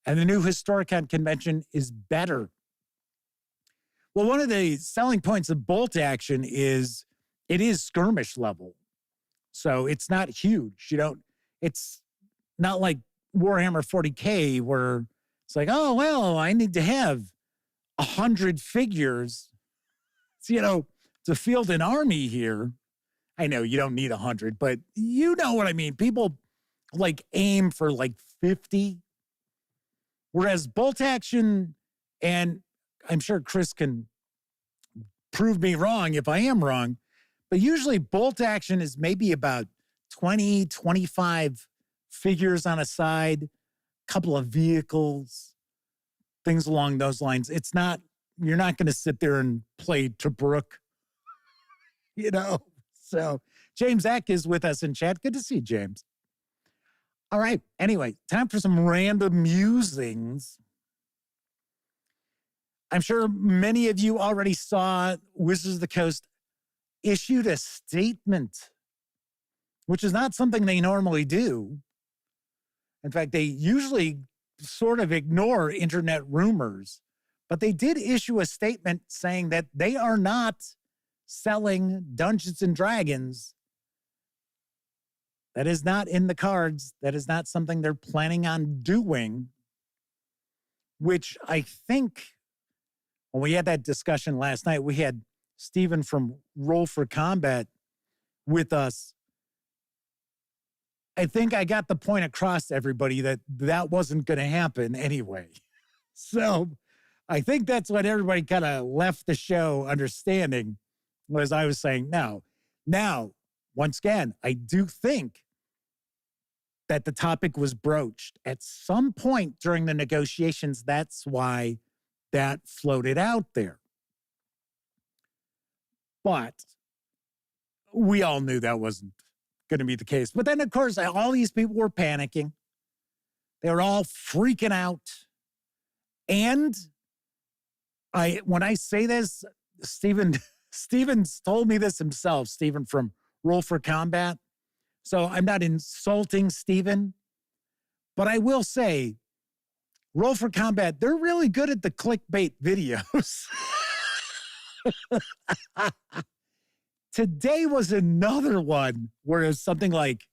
Speaker 1: And the new Historicon convention is better. Well, one of the selling points of bolt action is it is skirmish level. So it's not huge. It's not like Warhammer 40K where it's like, oh, well, I need to have 100 figures, to field an army here. I know you don't need 100, but you know what I mean. People aim for 50. Whereas bolt action, and I'm sure Chris can prove me wrong if I am wrong, but usually bolt action is maybe about 20, 25 figures on a side, a couple of vehicles, things along those lines. You're not going to sit there and play Tobruk, So James Eck is with us in chat. Good to see you, James. All right. Anyway, time for some random musings. I'm sure many of you already saw Wizards of the Coast issued a statement, which is not something they normally do. In fact, they usually sort of ignore internet rumors, but they did issue a statement saying that they are not selling Dungeons and Dragons. That is not in the cards. That is not something they're planning on doing, which I think when we had that discussion last night, we had Stephen from Roll for Combat with us. I think I got the point across to everybody that wasn't going to happen anyway. So I think that's what everybody kind of left the show understanding, was I was saying, no. Now, once again, I do think that the topic was broached at some point during the negotiations. That's why that floated out there. But we all knew that wasn't going to be the case. But then, of course, all these people were panicking. They were all freaking out. And when I say this, Stephen's told me this himself, Stephen from Roll for Combat. So I'm not insulting Stephen, but I will say, Roll for Combat, they're really good at the clickbait videos. Today was another one where it's something like,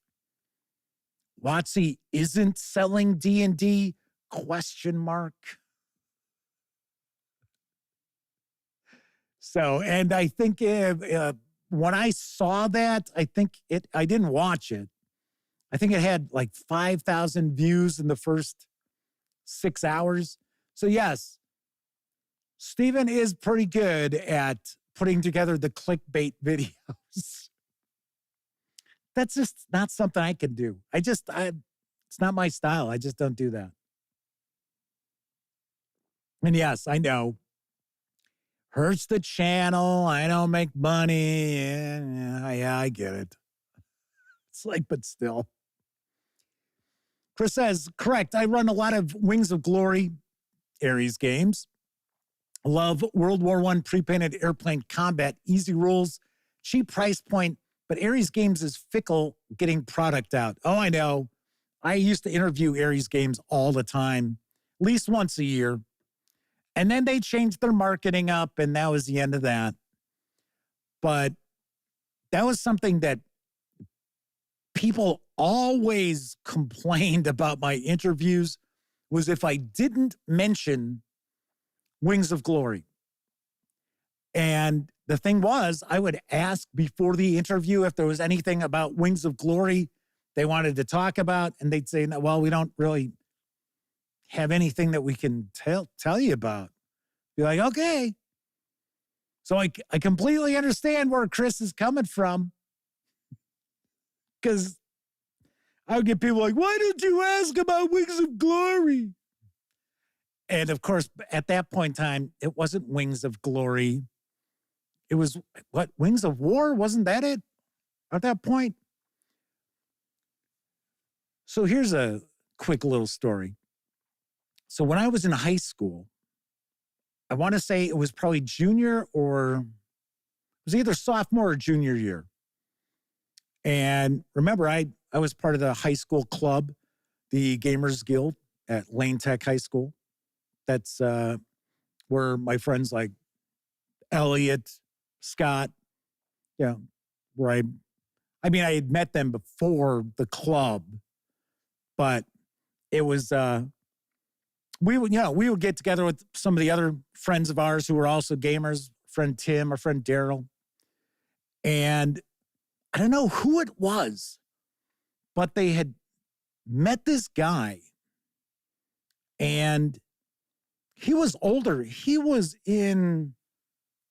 Speaker 1: WotC isn't selling D&D? ? So, and I think when I saw that, I didn't watch it. I think it had 5,000 views in the first 6 hours. So yes, Stephen is pretty good at putting together the clickbait videos. That's just not something I can do. It's not my style. I just don't do that. And yes, I know. Hurts the channel. I don't make money. Yeah, I get it. It's but still. Chris says, correct. I run a lot of Wings of Glory Ares games. Love World War I pre-painted airplane combat, easy rules, cheap price point, but Ares Games is fickle getting product out. Oh, I know. I used to interview Ares Games all the time, at least once a year. And then they changed their marketing up, and that was the end of that. But that was something that people always complained about my interviews, was if I didn't mention Wings of Glory. And the thing was, I would ask before the interview if there was anything about Wings of Glory they wanted to talk about, and they'd say, no, well, we don't really have anything that we can tell you about. Be like, okay. So I completely understand where Chris is coming from. Because I would get people like, why did you ask about Wings of Glory? And of course, at that point in time, it wasn't Wings of Glory. It was, Wings of War? Wasn't that it at that point? So here's a quick little story. So when I was in high school, I want to say it was probably junior or it was either sophomore or junior year. And remember, I was part of the high school club, the Gamers Guild, at Lane Tech High School. That's where my friends like Elliot, Scott, where I had met them before the club, but it was, we would get together with some of the other friends of ours who were also gamers, friend Tim, our friend Daryl. And I don't know who it was, but they had met this guy and he was older. He was in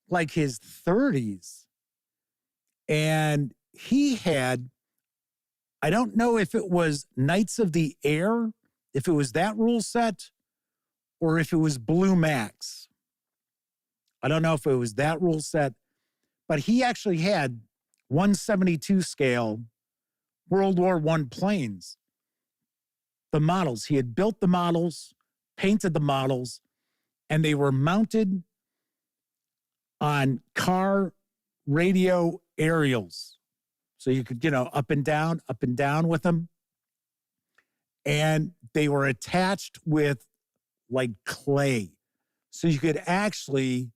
Speaker 1: like his 30s. And he had, I don't know if it was Knights of the Air, if it was that rule set, or if it was Blue Max. I don't know if it was that rule set, but he actually had 172 scale World War I planes. The models, he had built the models, painted the models, and they were mounted on car radio aerials. So you could, up and down with them. And they were attached with like clay. So you could actually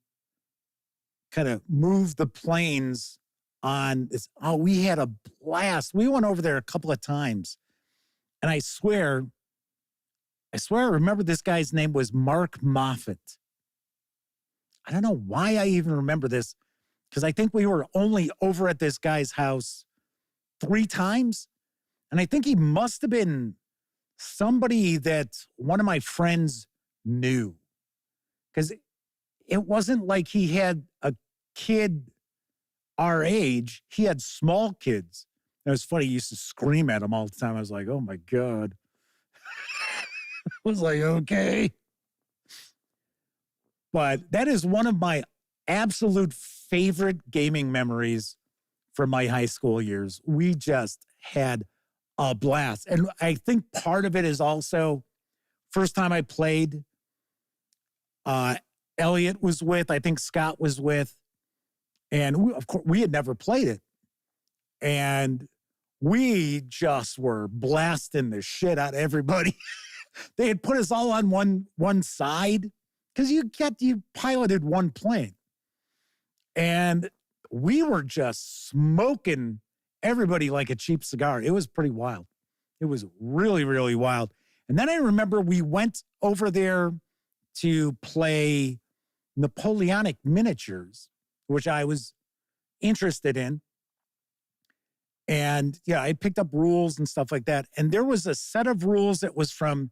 Speaker 1: kind of move the planes on this. Oh, we had a blast. We went over there a couple of times. And I swear I remember this guy's name was Mark Moffat. I don't know why I even remember this, because I think we were only over at this guy's house 3 times. And I think he must have been somebody that one of my friends knew. Because it wasn't like he had a kid our age. He had small kids. It was funny. He used to scream at him all the time. I was like, oh, my God. I was like, okay. But that is one of my absolute favorite gaming memories from my high school years. We just had a blast. And I think part of it is also first time I played, Elliot was with, I think Scott was with, and of course we had never played it. And we just were blasting the shit out of everybody. They had put us all on one side because you piloted one plane. And we were just smoking everybody like a cheap cigar. It was pretty wild. It was really, really wild. And then I remember we went over there to play Napoleonic miniatures, which I was interested in. And yeah, I picked up rules and stuff like that. And there was a set of rules that was from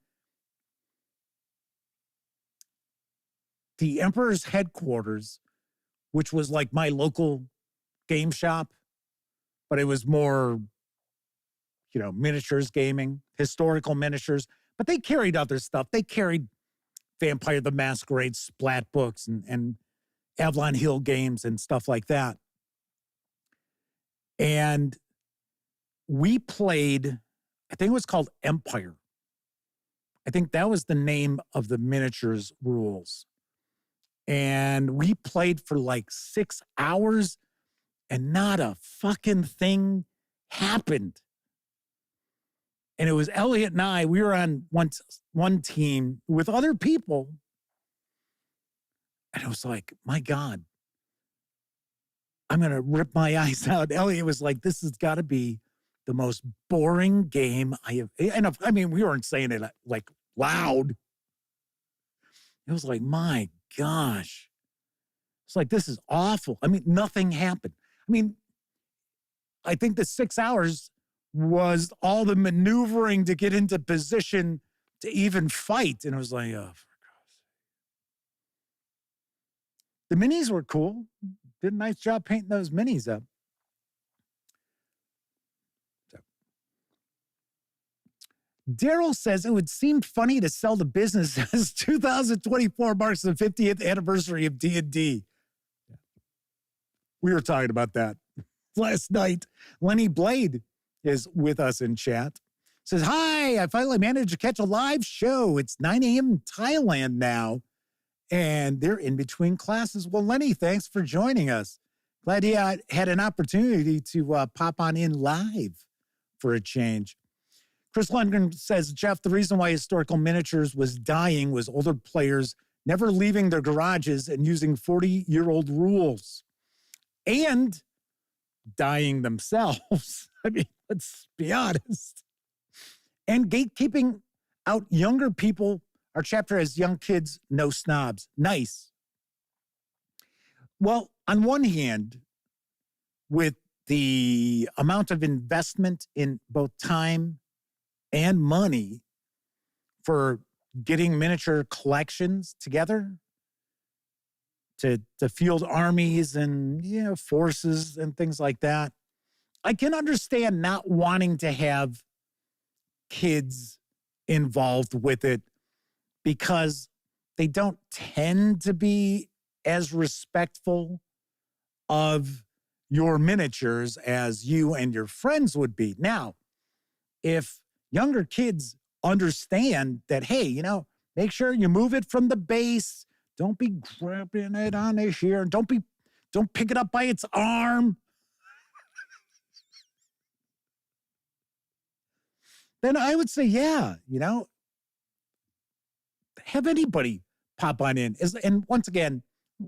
Speaker 1: the Emperor's headquarters, which was like my local game shop, but it was more, miniatures gaming, historical miniatures. But they carried other stuff. They carried Vampire the Masquerade splat books and Avalon Hill games and stuff like that. And we played, I think it was called Empire. I think that was the name of the miniatures rules. And we played for like 6 hours and not a fucking thing happened. And it was Elliot and I, we were on one team with other people. And I was like, my God, I'm going to rip my eyes out. Elliot was like, this has got to be the most boring game I have. And we weren't saying it like loud. It was like, my gosh. It's like, this is awful. Nothing happened. I think the 6 hours was all the maneuvering to get into position to even fight. And it was like, oh, for God's sake. The minis were cool. Did a nice job painting those minis up. Daryl says it would seem funny to sell the business as 2024 marks the 50th anniversary of D&D. We were talking about that last night. Lenny Blade is with us in chat. Says, hi, I finally managed to catch a live show. It's 9 a.m. in Thailand now, and they're in between classes. Well, Lenny, thanks for joining us. Glad you had an opportunity to pop on in live for a change. Chris Lundgren says, Jeff, the reason why historical miniatures was dying was older players never leaving their garages and using 40-year-old rules and dying themselves. I mean, let's be honest. And gatekeeping out younger people. Our chapter has young kids, no snobs. Nice. Well, on one hand, with the amount of investment in both time and money for getting miniature collections together to field armies and forces and things like that, I can understand not wanting to have kids involved with it because they don't tend to be as respectful of your miniatures as you and your friends would be. Now, if younger kids understand that, hey, make sure you move it from the base. Don't be grabbing it on here. Don't pick it up by its arm. Then I would say, yeah, have anybody pop on in. And once again,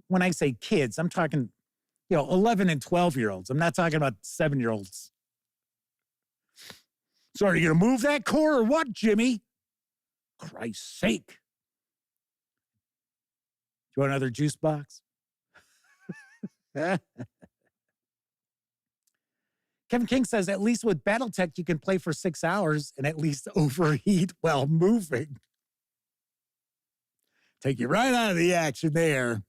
Speaker 1: when I say kids, I'm talking, 11 and 12-year-olds. I'm not talking about 7-year-olds. So are you going to move that core or what, Jimmy? Christ's sake. Do you want another juice box? Kevin King says, at least with Battletech, you can play for 6 hours and at least overheat while moving. Take you right out of the action there.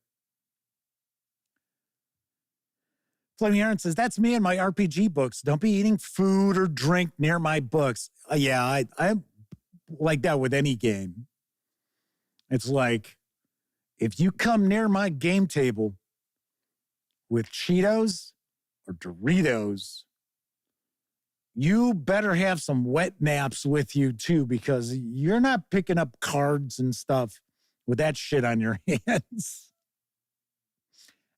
Speaker 1: Flaming Aaron says, that's me and my RPG books. Don't be eating food or drink near my books. Yeah, I'm like that with any game. It's like, if you come near my game table with Cheetos or Doritos, you better have some wet naps with you too, because you're not picking up cards and stuff with that shit on your hands.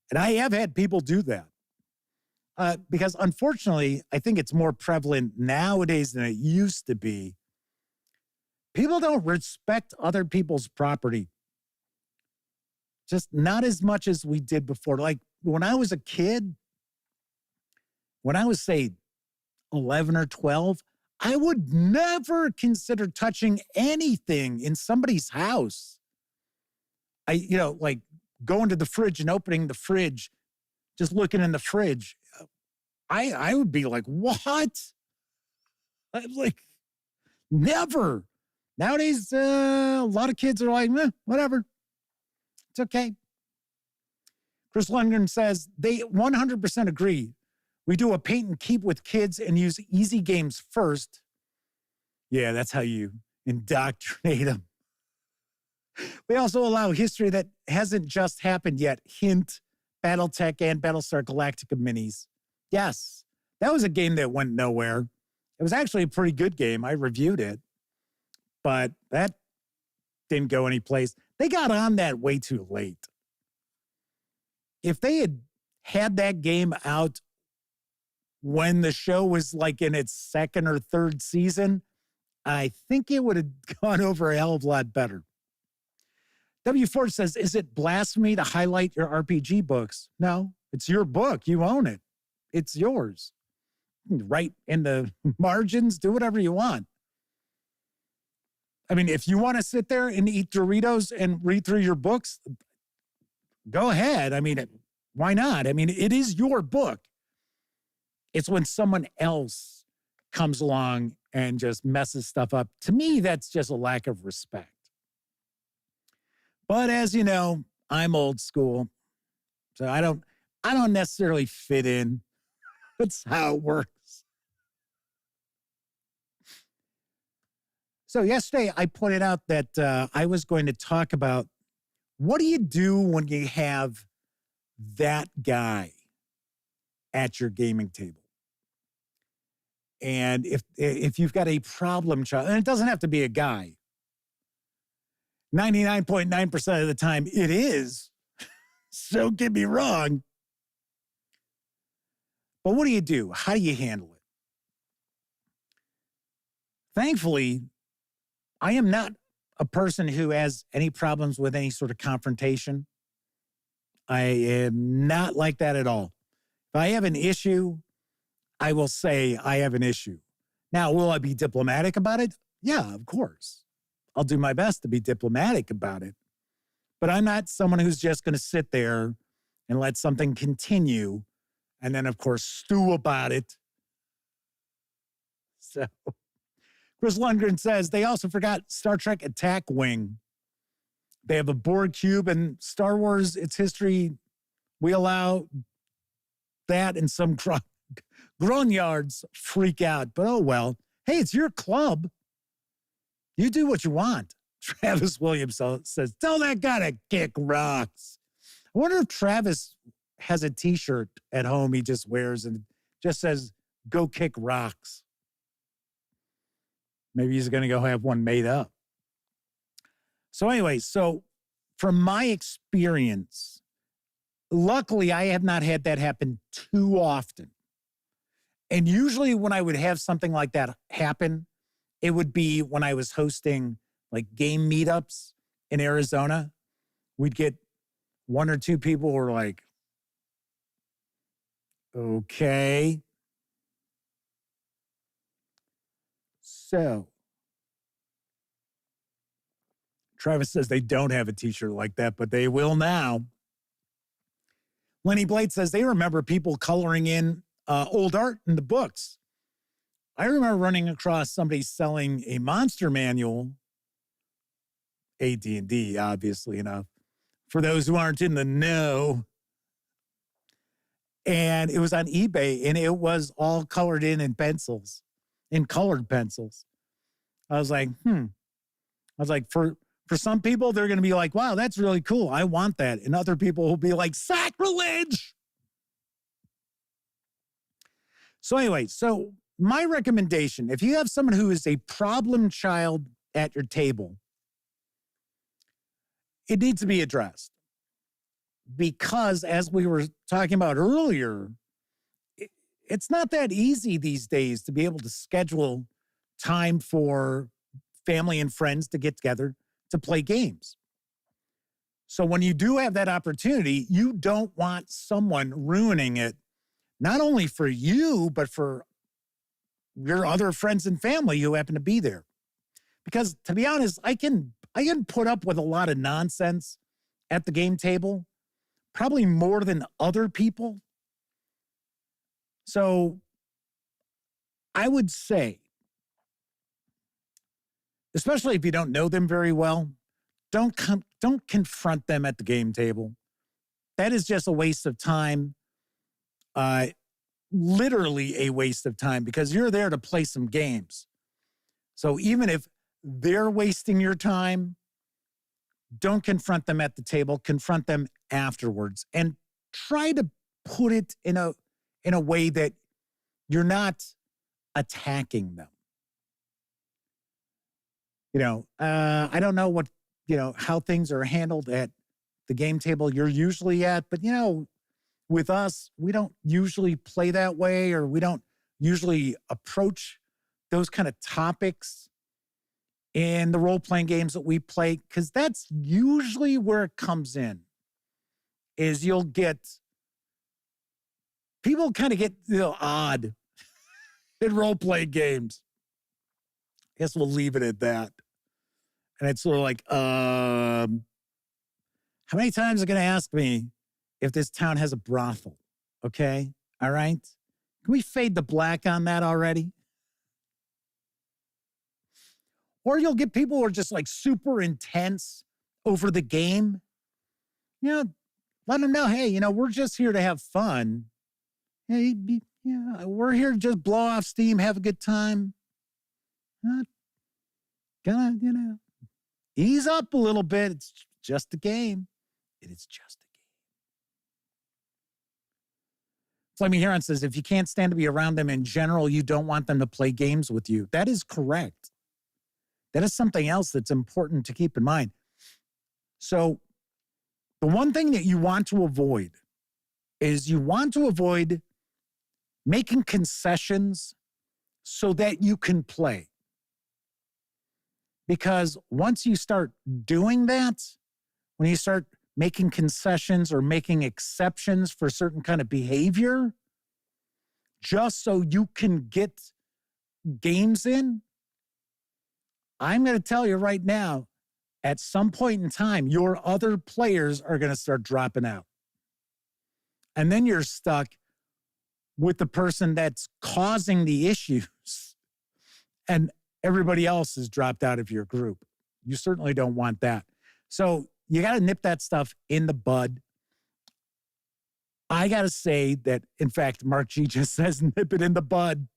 Speaker 1: And I have had people do that. Because unfortunately, I think it's more prevalent nowadays than it used to be. People don't respect other people's property. Just not as much as we did before. Like when I was a kid, when I was, say, 11 or 12, I would never consider touching anything in somebody's house. Like going to the fridge and opening the fridge, just looking in the fridge. I would be like, what? I'm like, never. Nowadays, a lot of kids are like, whatever. It's okay. Chris Lundgren says, they 100% agree. We do a paint and keep with kids and use easy games first. Yeah, that's how you indoctrinate them. We also allow history that hasn't just happened yet. Hint, Battletech and Battlestar Galactica minis. Yes, that was a game that went nowhere. It was actually a pretty good game. I reviewed it, but that didn't go anyplace. They got on that way too late. If they had that game out when the show was like in its second or third season, I think it would have gone over a hell of a lot better. W. Ford says, is it blasphemy to highlight your RPG books? No, it's your book. You own it. It's yours. Write in the margins, do whatever you want. I mean, if you want to sit there and eat Doritos and read through your books, go ahead. I mean, why not? I mean, it is your book. It's when someone else comes along and just messes stuff up. To me, that's just a lack of respect. But as you know, I'm old school, so I don't necessarily fit in. That's how it works. So yesterday, I pointed out that I was going to talk about what do you do when you have that guy at your gaming table? And if you've got a problem child, and it doesn't have to be a guy. 99.9% of the time it is. So don't get me wrong. But what do you do? How do you handle it? Thankfully, I am not a person who has any problems with any sort of confrontation. I am not like that at all. If I have an issue, I will say I have an issue. Now, will I be diplomatic about it? Yeah, of course. I'll do my best to be diplomatic about it. But I'm not someone who's just going to sit there and let something continue and then, of course, stew about it. So, Chris Lundgren says they also forgot Star Trek Attack Wing. They have a board cube, and Star Wars, its history, we allow that, and some grognards freak out. But oh well. Hey, it's your club. You do what you want. Travis Williams says, tell that guy to kick rocks. I wonder if Travis has a T-shirt at home he just wears and just says, go kick rocks. Maybe he's going to go have one made up. So anyway, from my experience, luckily I have not had that happen too often. And usually when I would have something like that happen, it would be when I was hosting like game meetups in Arizona. We'd get one or two people who were like, okay. So Travis says they don't have a T-shirt like that, but they will now. Lenny Blade says they remember people coloring in old art in the books. I remember running across somebody selling a monster manual, AD&D, obviously enough, for those who aren't in the know. And it was on eBay, and it was all colored in pencils, in colored pencils. I was like, for some people, they're going to be like, wow, that's really cool. I want that. And other people will be like, sacrilege. So anyway, my recommendation, if you have someone who is a problem child at your table, it needs to be addressed. Because as we were talking about earlier, it's not that easy these days to be able to schedule time for family and friends to get together to play games. So when you do have that opportunity, you don't want someone ruining it, not only for you, but for your other friends and family who happen to be there. Because to be honest, I can put up with a lot of nonsense at the game table, probably more than other people. So I would say, especially if you don't know them very well, don't confront them at the game table. That is just a waste of time. Literally a waste of time, because you're there to play some games. So even if they're wasting your time, don't confront them at the table, confront them afterwards, and try to put it in a way that you're not attacking them. I don't know how things are handled at the game table you're usually at, but with us, we don't usually play that way, or we don't usually approach those kind of topics in the role-playing games that we play, because that's usually where it comes in, is you'll get, people kind of get odd in role-playing games. I guess we'll leave it at that. And it's sort of like, how many times are you going to ask me if this town has a brothel? Okay? All right? Can we fade the black on that already? Or you'll get people who are just like super intense over the game. Let them know, hey, we're just here to have fun. Hey, we're here to just blow off steam, have a good time. Not gonna, ease up a little bit. It's just a game. It is just a game. Flaming Heron says, if you can't stand to be around them in general, you don't want them to play games with you. That is correct. That is something else that's important to keep in mind. So the one thing that you want to avoid is you want to avoid making concessions so that you can play. Because once you start doing that, when you start making concessions or making exceptions for certain kind of behavior, just so you can get games in, I'm going to tell you right now, at some point in time, your other players are going to start dropping out. And then you're stuck with the person that's causing the issues, and everybody else has dropped out of your group. You certainly don't want that. So you got to nip that stuff in the bud. I got to say that, in fact, Mark G just says nip it in the bud.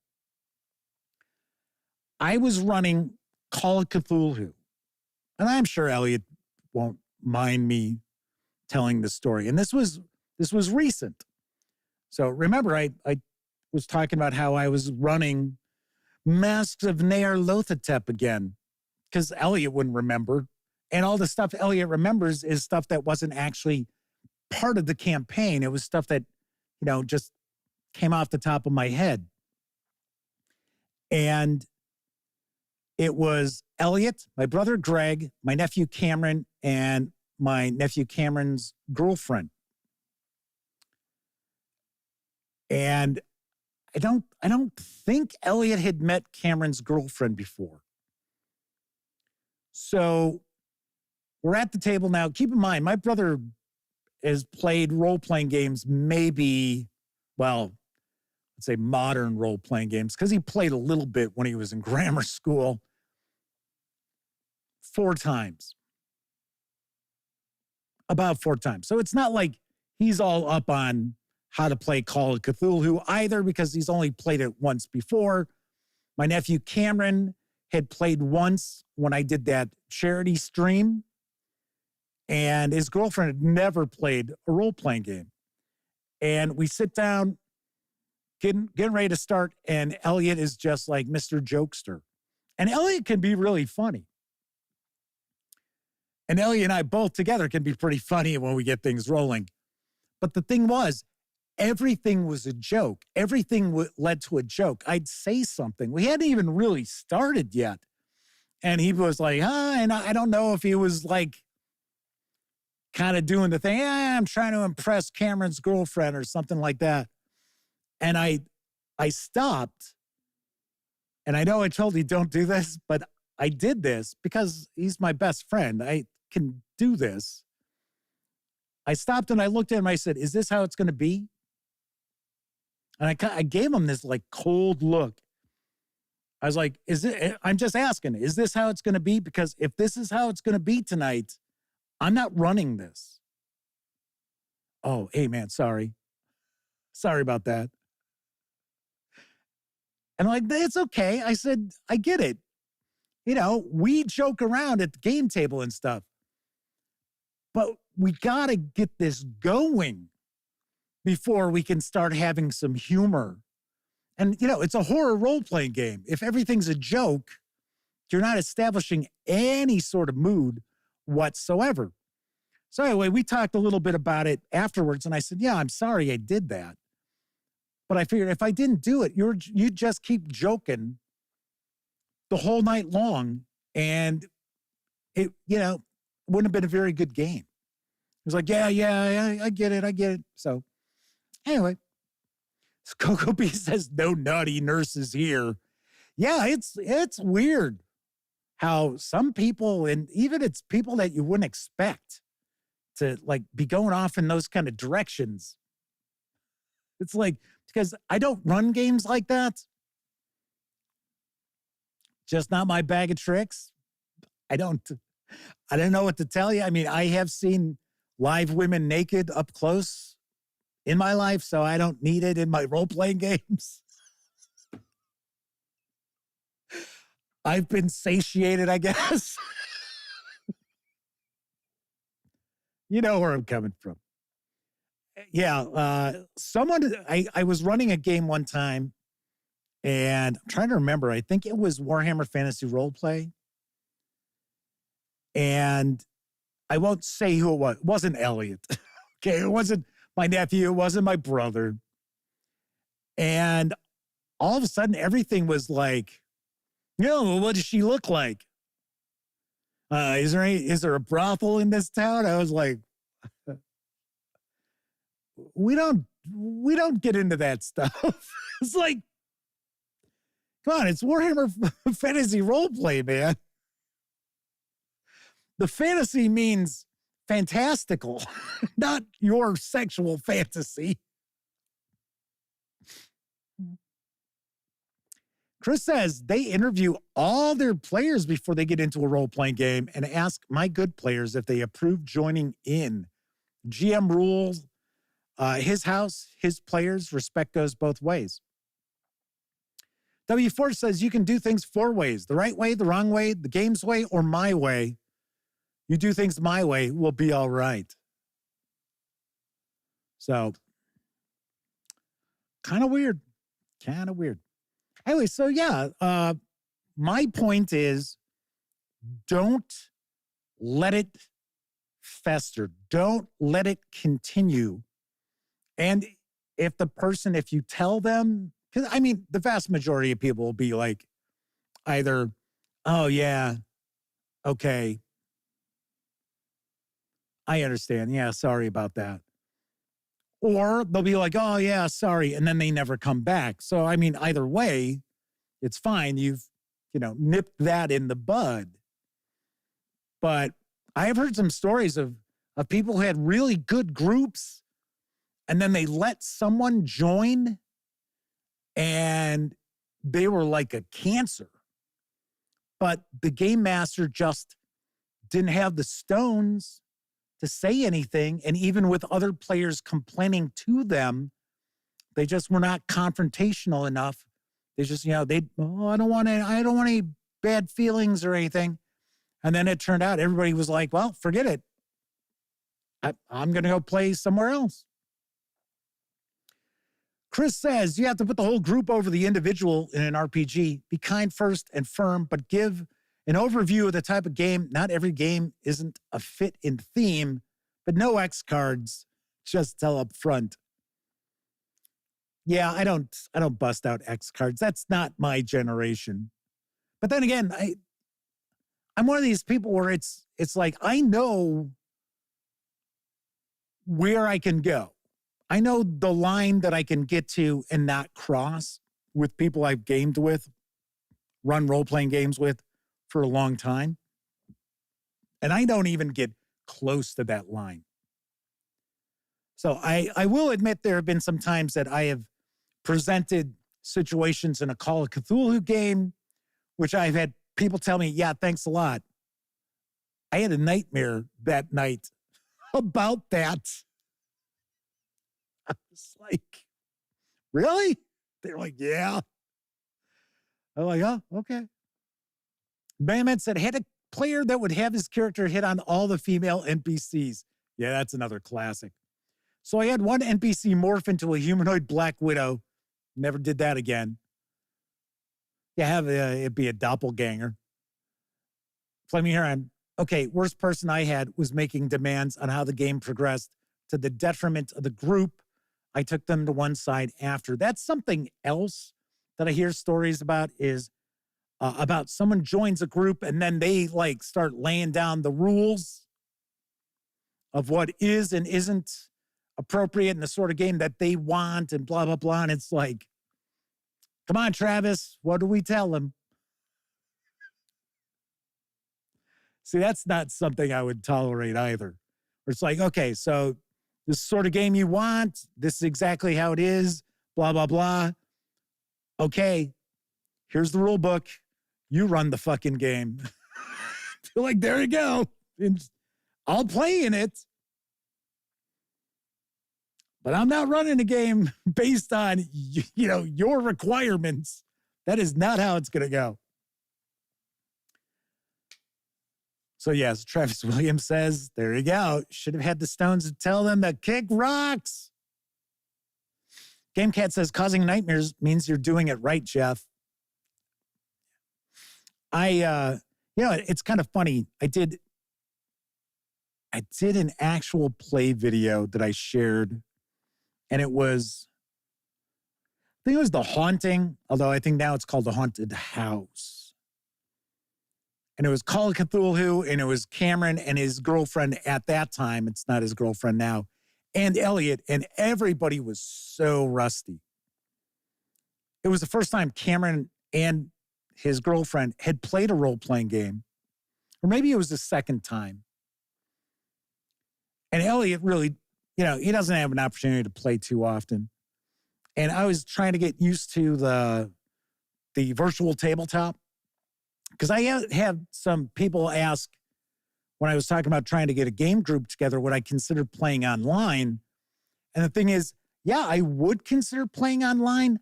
Speaker 1: I was running Call of Cthulhu, and I'm sure Elliot won't mind me telling the story. And this was recent. So remember, I was talking about how I was running Masks of Nyarlathotep again, because Elliot wouldn't remember. And all the stuff Elliot remembers is stuff that wasn't actually part of the campaign. It was stuff that, just came off the top of my head. And it was Elliot, my brother Greg, my nephew Cameron, and my nephew Cameron's girlfriend. And I don't think Elliot had met Cameron's girlfriend before. So we're at the table now. Keep in mind, my brother has played role-playing games, maybe, let's say modern role-playing games, because he played a little bit when he was in grammar school, 4 times. About 4 times. So it's not like he's all up on how to play Call of Cthulhu either, because he's only played it once before. My nephew Cameron had played once when I did that charity stream, and his girlfriend had never played a role-playing game. And we sit down, getting ready to start, and Elliot is just like Mr. Jokester. And Elliot can be really funny. And Elliot and I both together can be pretty funny when we get things rolling. But the thing was, everything was a joke. Everything led to a joke. I'd say something. We hadn't even really started yet. And he was like, and I don't know if he was like kind of doing the thing, I'm trying to impress Cameron's girlfriend or something like that. And I stopped. And I know I told you don't do this, but I did this because he's my best friend. I can do this. I stopped and I looked at him. I said, is this how it's going to be? And I gave him this like cold look. I was like, I'm just asking, is this how it's going to be? Because if this is how it's going to be tonight, I'm not running this. Oh, hey man, sorry. Sorry about that. And I'm like, it's okay. I said, I get it. We joke around at the game table and stuff. But we got to get this going before we can start having some humor. And, it's a horror role-playing game. If everything's a joke, you're not establishing any sort of mood whatsoever. So anyway, we talked a little bit about it afterwards, and I said, yeah, I'm sorry I did that. But I figured if I didn't do it, you'd just keep joking the whole night long, and it, wouldn't have been a very good game. It was like, yeah, I get it. So anyway, Coco B says, no naughty nurses here. Yeah, it's weird how some people, and even it's people that you wouldn't expect to like be going off in those kind of directions. It's like, because I don't run games like that. Just not my bag of tricks. I don't know what to tell you. I mean, I have seen live women naked up close in my life, so I don't need it in my role-playing games. I've been satiated, I guess. You know where I'm coming from. Yeah, I was running a game one time, and I'm trying to remember. I think it was Warhammer Fantasy Roleplay. And I won't say who it was. It wasn't Elliot. Okay, it wasn't my nephew. It wasn't my brother. And all of a sudden, everything was like, what does she look like? Is there a brothel in this town? I was like, we don't get into that stuff. It's like, come on, it's Warhammer Fantasy Roleplay, man. The fantasy means fantastical, not your sexual fantasy. Chris says they interview all their players before they get into a role-playing game and ask my good players if they approve joining in. GM rules, his house, his players, respect goes both ways. W4 says you can do things 4 ways: the right way, the wrong way, the game's way, or my way. You do things my way, we'll be all right. So, kind of weird. Anyway, so yeah, my point is don't let it fester. Don't let it continue. And if you tell them, because I mean, the vast majority of people will be like either, oh yeah, okay, I understand. Yeah, sorry about that. Or they'll be like, oh, yeah, sorry. And then they never come back. So, I mean, either way, it's fine. You've, nipped that in the bud. But I have heard some stories of people who had really good groups and then they let someone join and they were like a cancer. But the game master just didn't have the stones to say anything, and even with other players complaining to them, they just were not confrontational enough. They just, I don't want any bad feelings or anything. And then it turned out everybody was like, well, forget it. I'm going to go play somewhere else. Chris says you have to put the whole group over the individual in an RPG. Be kind first and firm, but give an overview of the type of game. Not every game isn't a fit in theme, but no X cards. Just tell up front. Yeah, I don't bust out X cards. That's not my generation. But then again, I'm one of these people where it's like I know where I can go. I know the line that I can get to and not cross with people I've gamed with, run role-playing games with for a long time. And I don't even get close to that line. So I will admit there have been some times that I have presented situations in a Call of Cthulhu game, which I've had people tell me, yeah, thanks a lot. I had a nightmare that night about that. I was like, really? They're like, yeah. I'm like, oh, okay. Bayman said, had a player that would have his character hit on all the female NPCs. Yeah, that's another classic. So I had one NPC morph into a humanoid Black Widow. Never did that again. Yeah, have it be a doppelganger. Flaming Heron. Okay, worst person I had was making demands on how the game progressed to the detriment of the group. I took them to one side after. That's something else that I hear stories about is about someone joins a group and then they like start laying down the rules of what is and isn't appropriate in the sort of game that they want and blah, blah, blah. And it's like, come on, Travis, what do we tell him? See, that's not something I would tolerate either. It's like, okay, so this sort of game you want, this is exactly how it is, blah, blah, blah. Okay, here's the rule book. You run the fucking game. Like, there you go. I'll play in it. But I'm not running a game based on, your requirements. That is not how it's going to go. So yes, Travis Williams says, there you go. Should have had the stones to tell them to kick rocks. GameCat says, causing nightmares means you're doing it right, Jeff. It's kind of funny. I did an actual play video that I shared, and I think it was The Haunting, although I think now it's called The Haunted House. And it was Call of Cthulhu, and it was Cameron and his girlfriend at that time. It's not his girlfriend now. And Elliot, and everybody was so rusty. It was the first time Cameron and his girlfriend had played a role-playing game. Or maybe it was the second time. And Elliot really, he doesn't have an opportunity to play too often. And I was trying to get used to the virtual tabletop. Because I have some people ask when I was talking about trying to get a game group together, would I consider playing online? And the thing is, yeah, I would consider playing online,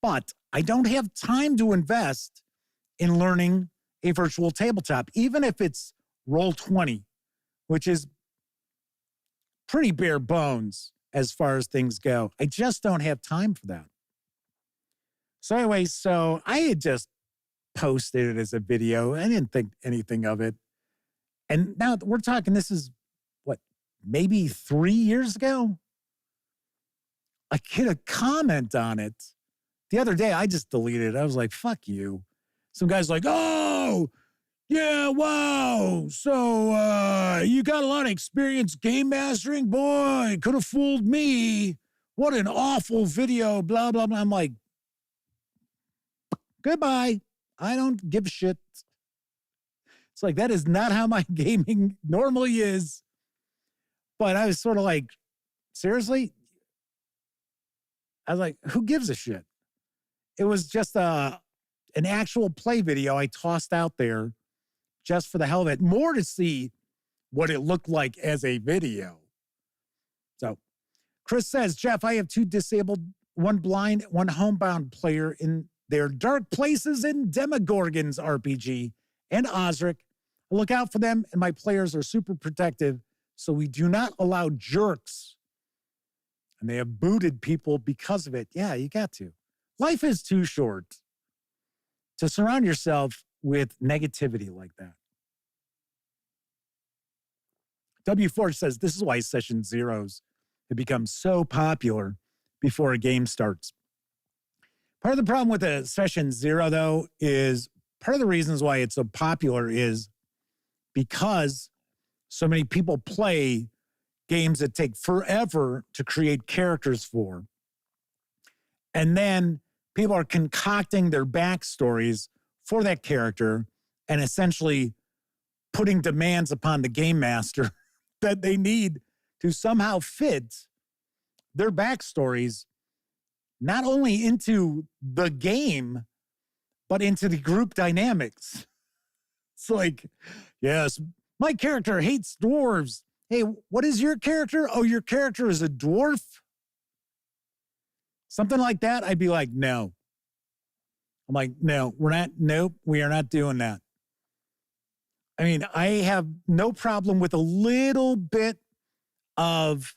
Speaker 1: but I don't have time to invest in learning a virtual tabletop, even if it's Roll20, which is pretty bare bones as far as things go. I just don't have time for that. So anyway, I had just posted it as a video. I didn't think anything of it. And now we're talking, this is maybe 3 years ago? I get a comment on it. The other day, I just deleted it. I was like, fuck you. Some guy's like, oh, yeah, wow. So you got a lot of experience game mastering? Boy, could have fooled me. What an awful video, blah, blah, blah. I'm like, goodbye. I don't give a shit. It's like, that is not how my gaming normally is. But I was sort of like, seriously? I was like, who gives a shit? It was just an actual play video I tossed out there just for the hell of it. More to see what it looked like as a video. So Chris says, Jeff, I have 2 disabled, 1 blind, 1 homebound player in their Dark Places in Demogorgons RPG and Osric. I look out for them, and my players are super protective, so we do not allow jerks. And they have booted people because of it. Yeah, you got to. Life is too short to surround yourself with negativity like that. W4 says, this is why session zeros have become so popular before a game starts. Part of the problem with a session 0, though, is part of the reasons why it's so popular is because so many people play games that take forever to create characters for. And then people are concocting their backstories for that character and essentially putting demands upon the game master that they need to somehow fit their backstories not only into the game, but into the group dynamics. It's like, yes, my character hates dwarves. Hey, what is your character? Oh, your character is a dwarf? Something like that, I'd be like, no. I'm like, no, we are not doing that. I mean, I have no problem with a little bit of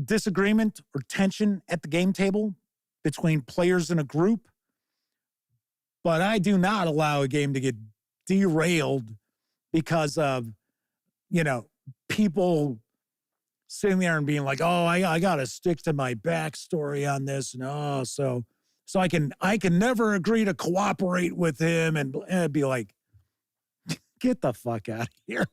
Speaker 1: disagreement or tension at the game table between players in a group, but I do not allow a game to get derailed because of, people sitting there and being like, oh, I got to stick to my backstory on this. No, so I can never agree to cooperate with him and be like, get the fuck out of here.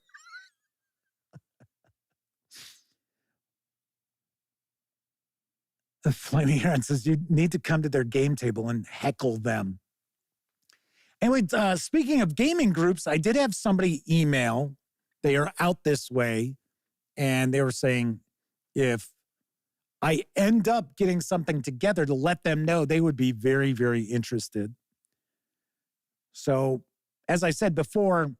Speaker 1: The Flaming Heron says you need to come to their game table and heckle them. Anyway, speaking of gaming groups, I did have somebody email. They are out this way, and they were saying if I end up getting something together to let them know, they would be very, very interested. So, as I said before,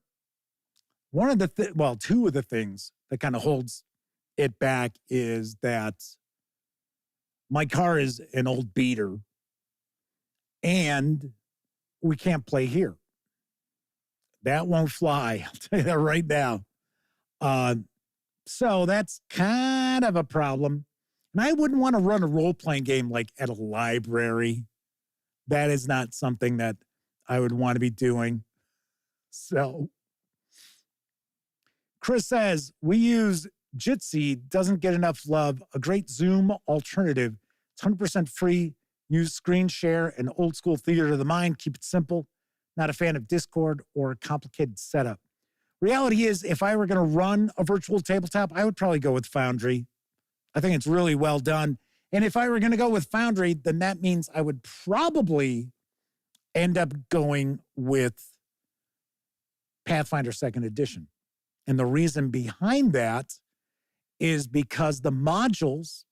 Speaker 1: two of the things that kind of holds it back is that my car is an old beater, and we can't play here. That won't fly. I'll tell you that right now. So that's kind of a problem. And I wouldn't want to run a role-playing game like at a library. That is not something that I would want to be doing. So Chris says, we use Jitsi, doesn't get enough love. A great Zoom alternative. It's 100% free. Use screen share and old school theater of the mind. Keep it simple. Not a fan of Discord or complicated setup. Reality is, if I were going to run a virtual tabletop, I would probably go with Foundry. I think it's really well done. And if I were going to go with Foundry, then that means I would probably end up going with Pathfinder 2nd Edition. And the reason behind that is because the modules,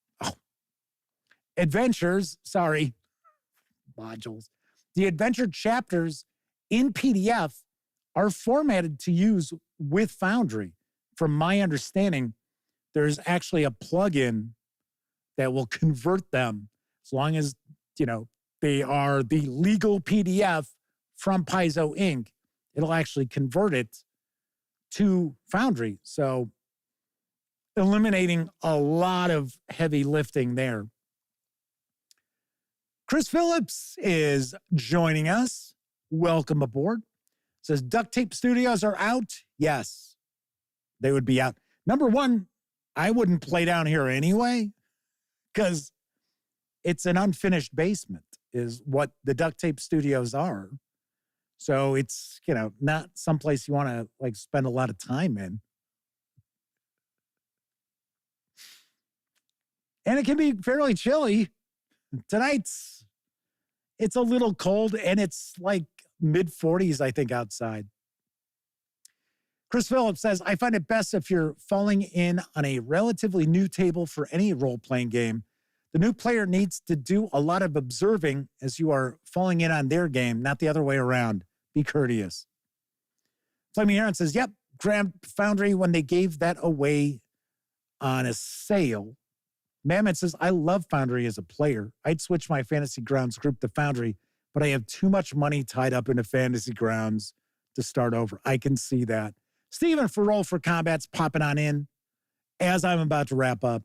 Speaker 1: the adventure chapters in PDF are formatted to use with Foundry. From my understanding, there's actually a plugin that will convert them as long as, they are the legal PDF from Paizo Inc. It'll actually convert it to Foundry. So eliminating a lot of heavy lifting there. Chris Phillips is joining us. Welcome aboard. Says Duct Tape Studios are out. Yes, they would be out. Number one, I wouldn't play down here anyway, because it's an unfinished basement is what the Duct Tape Studios are. So it's, not someplace you want to spend a lot of time in. And it can be fairly chilly. Tonight's, it's a little cold, and it's mid-40s, I think, outside. Chris Phillips says, I find it best if you're falling in on a relatively new table for any role-playing game. The new player needs to do a lot of observing as you are falling in on their game, not the other way around. Be courteous. Flaming Aaron says, yep, grabbed Foundry when they gave that away on a sale. Mammoth says, I love Foundry as a player. I'd switch my Fantasy Grounds group to Foundry, but I have too much money tied up into Fantasy Grounds to start over. I can see that. Stephen for Roll for Combat's popping on in as I'm about to wrap up.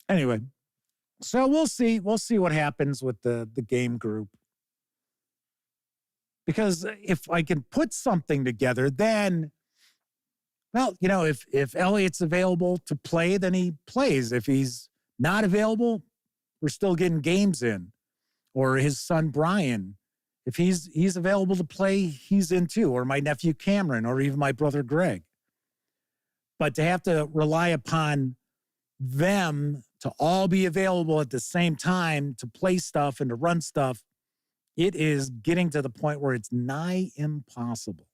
Speaker 1: Anyway, so we'll see. We'll see what happens with the game group. Because if I can put something together, then, well, if Elliot's available to play, then he plays. If he's not available, we're still getting games in. Or his son, Brian, if he's available to play, he's in too. Or my nephew, Cameron, or even my brother, Greg. But to have to rely upon them to all be available at the same time to play stuff and to run stuff, it is getting to the point where it's nigh impossible.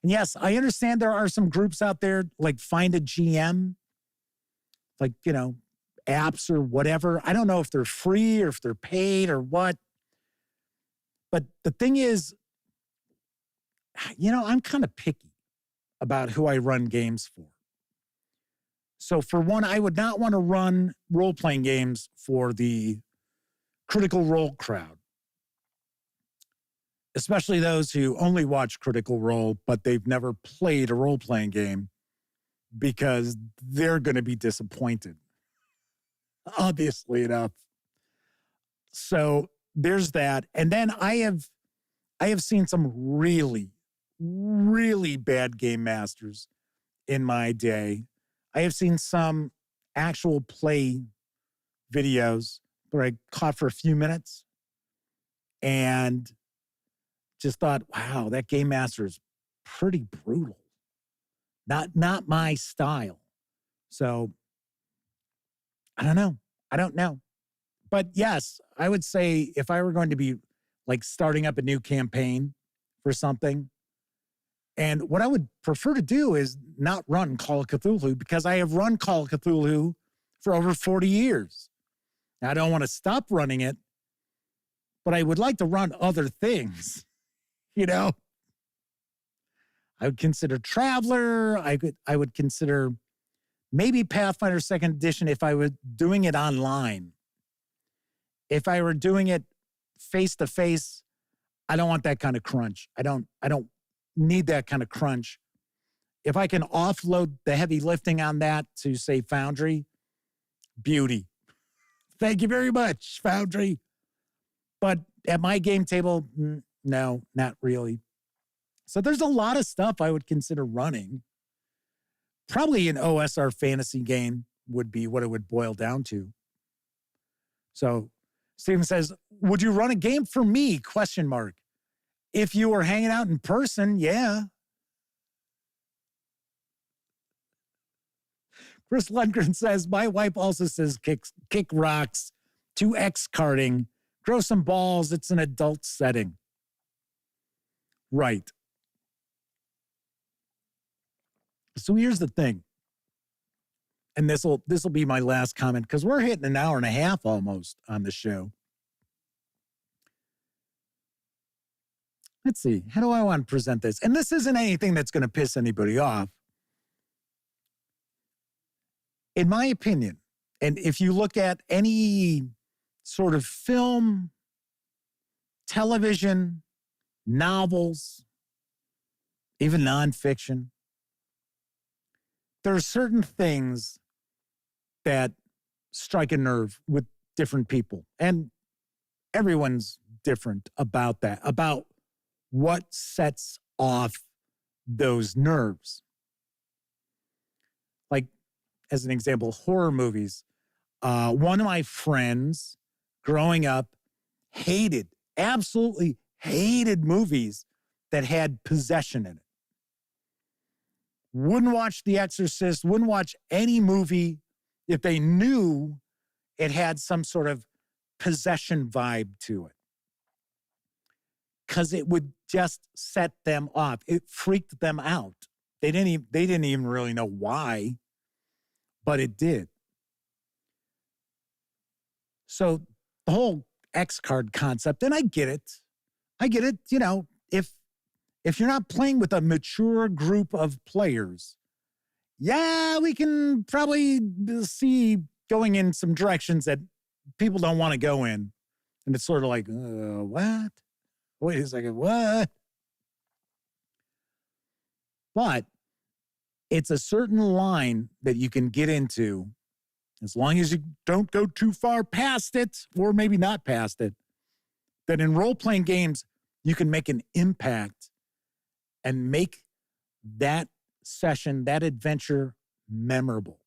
Speaker 1: And yes, I understand there are some groups out there like Find a GM, apps or whatever. I don't know if they're free or if they're paid or what. But the thing is, I'm kind of picky about who I run games for. So for one, I would not want to run role-playing games for the Critical Role crowd, especially those who only watch Critical Role, but they've never played a role-playing game, because they're going to be disappointed, obviously enough. So there's that. And then I have seen some really, really bad game masters in my day. I have seen some actual play videos where I caught for a few minutes and just thought, wow, that game master is pretty brutal. Not my style. So I don't know. But yes, I would say if I were going to be starting up a new campaign for something, and what I would prefer to do is not run Call of Cthulhu, because I have run Call of Cthulhu for over 40 years. Now, I don't want to stop running it, but I would like to run other things, I would consider Traveler. I would consider maybe Pathfinder 2nd Edition if I were doing it online. If I were doing it face-to-face, I don't want that kind of crunch. I don't need that kind of crunch. If I can offload the heavy lifting on that to, say, Foundry, beauty. Thank you very much, Foundry. But at my game table, no, not really. So there's a lot of stuff I would consider running. Probably an OSR fantasy game would be what it would boil down to. So Steven says, would you run a game for me? ? If you were hanging out in person, yeah. Chris Lundgren says, my wife also says kick rocks, 2X carding, grow some balls. It's an adult setting. Right. So here's the thing. And this will be my last comment because we're hitting an hour and a half almost on the show. Let's see. How do I want to present this? And this isn't anything that's going to piss anybody off. In my opinion, and if you look at any sort of film, television, novels, even nonfiction, there are certain things that strike a nerve with different people. And everyone's different about that, about what sets off those nerves. Like, as an example, horror movies. One of my friends growing up absolutely hated movies that had possession in it. Wouldn't watch The Exorcist, wouldn't watch any movie if they knew it had some sort of possession vibe to it. Because it would just set them off. It freaked them out. They didn't even really know why, but it did. So the whole X card concept, and I get it, you know, if you're not playing with a mature group of players, yeah, we can probably see going in some directions that people don't want to go in. And it's sort of like, what? Wait a second, what? But it's a certain line that you can get into as long as you don't go too far past it, or maybe not past it, that in role-playing games, you can make an impact and make that session, that adventure memorable.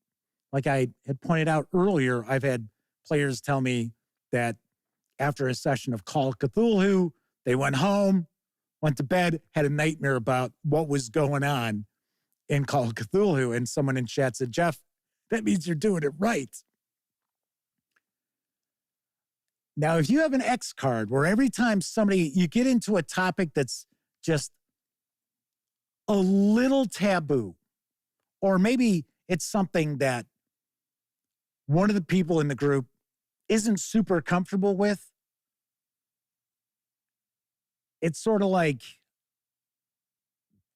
Speaker 1: Like I had pointed out earlier, I've had players tell me that after a session of Call of Cthulhu, they went home, went to bed, had a nightmare about what was going on in Call of Cthulhu. And someone in chat said, Jeff, that means you're doing it right. Now, if you have an X card where every time you get into a topic that's just a little taboo, or maybe it's something that one of the people in the group isn't super comfortable with, it's sort of like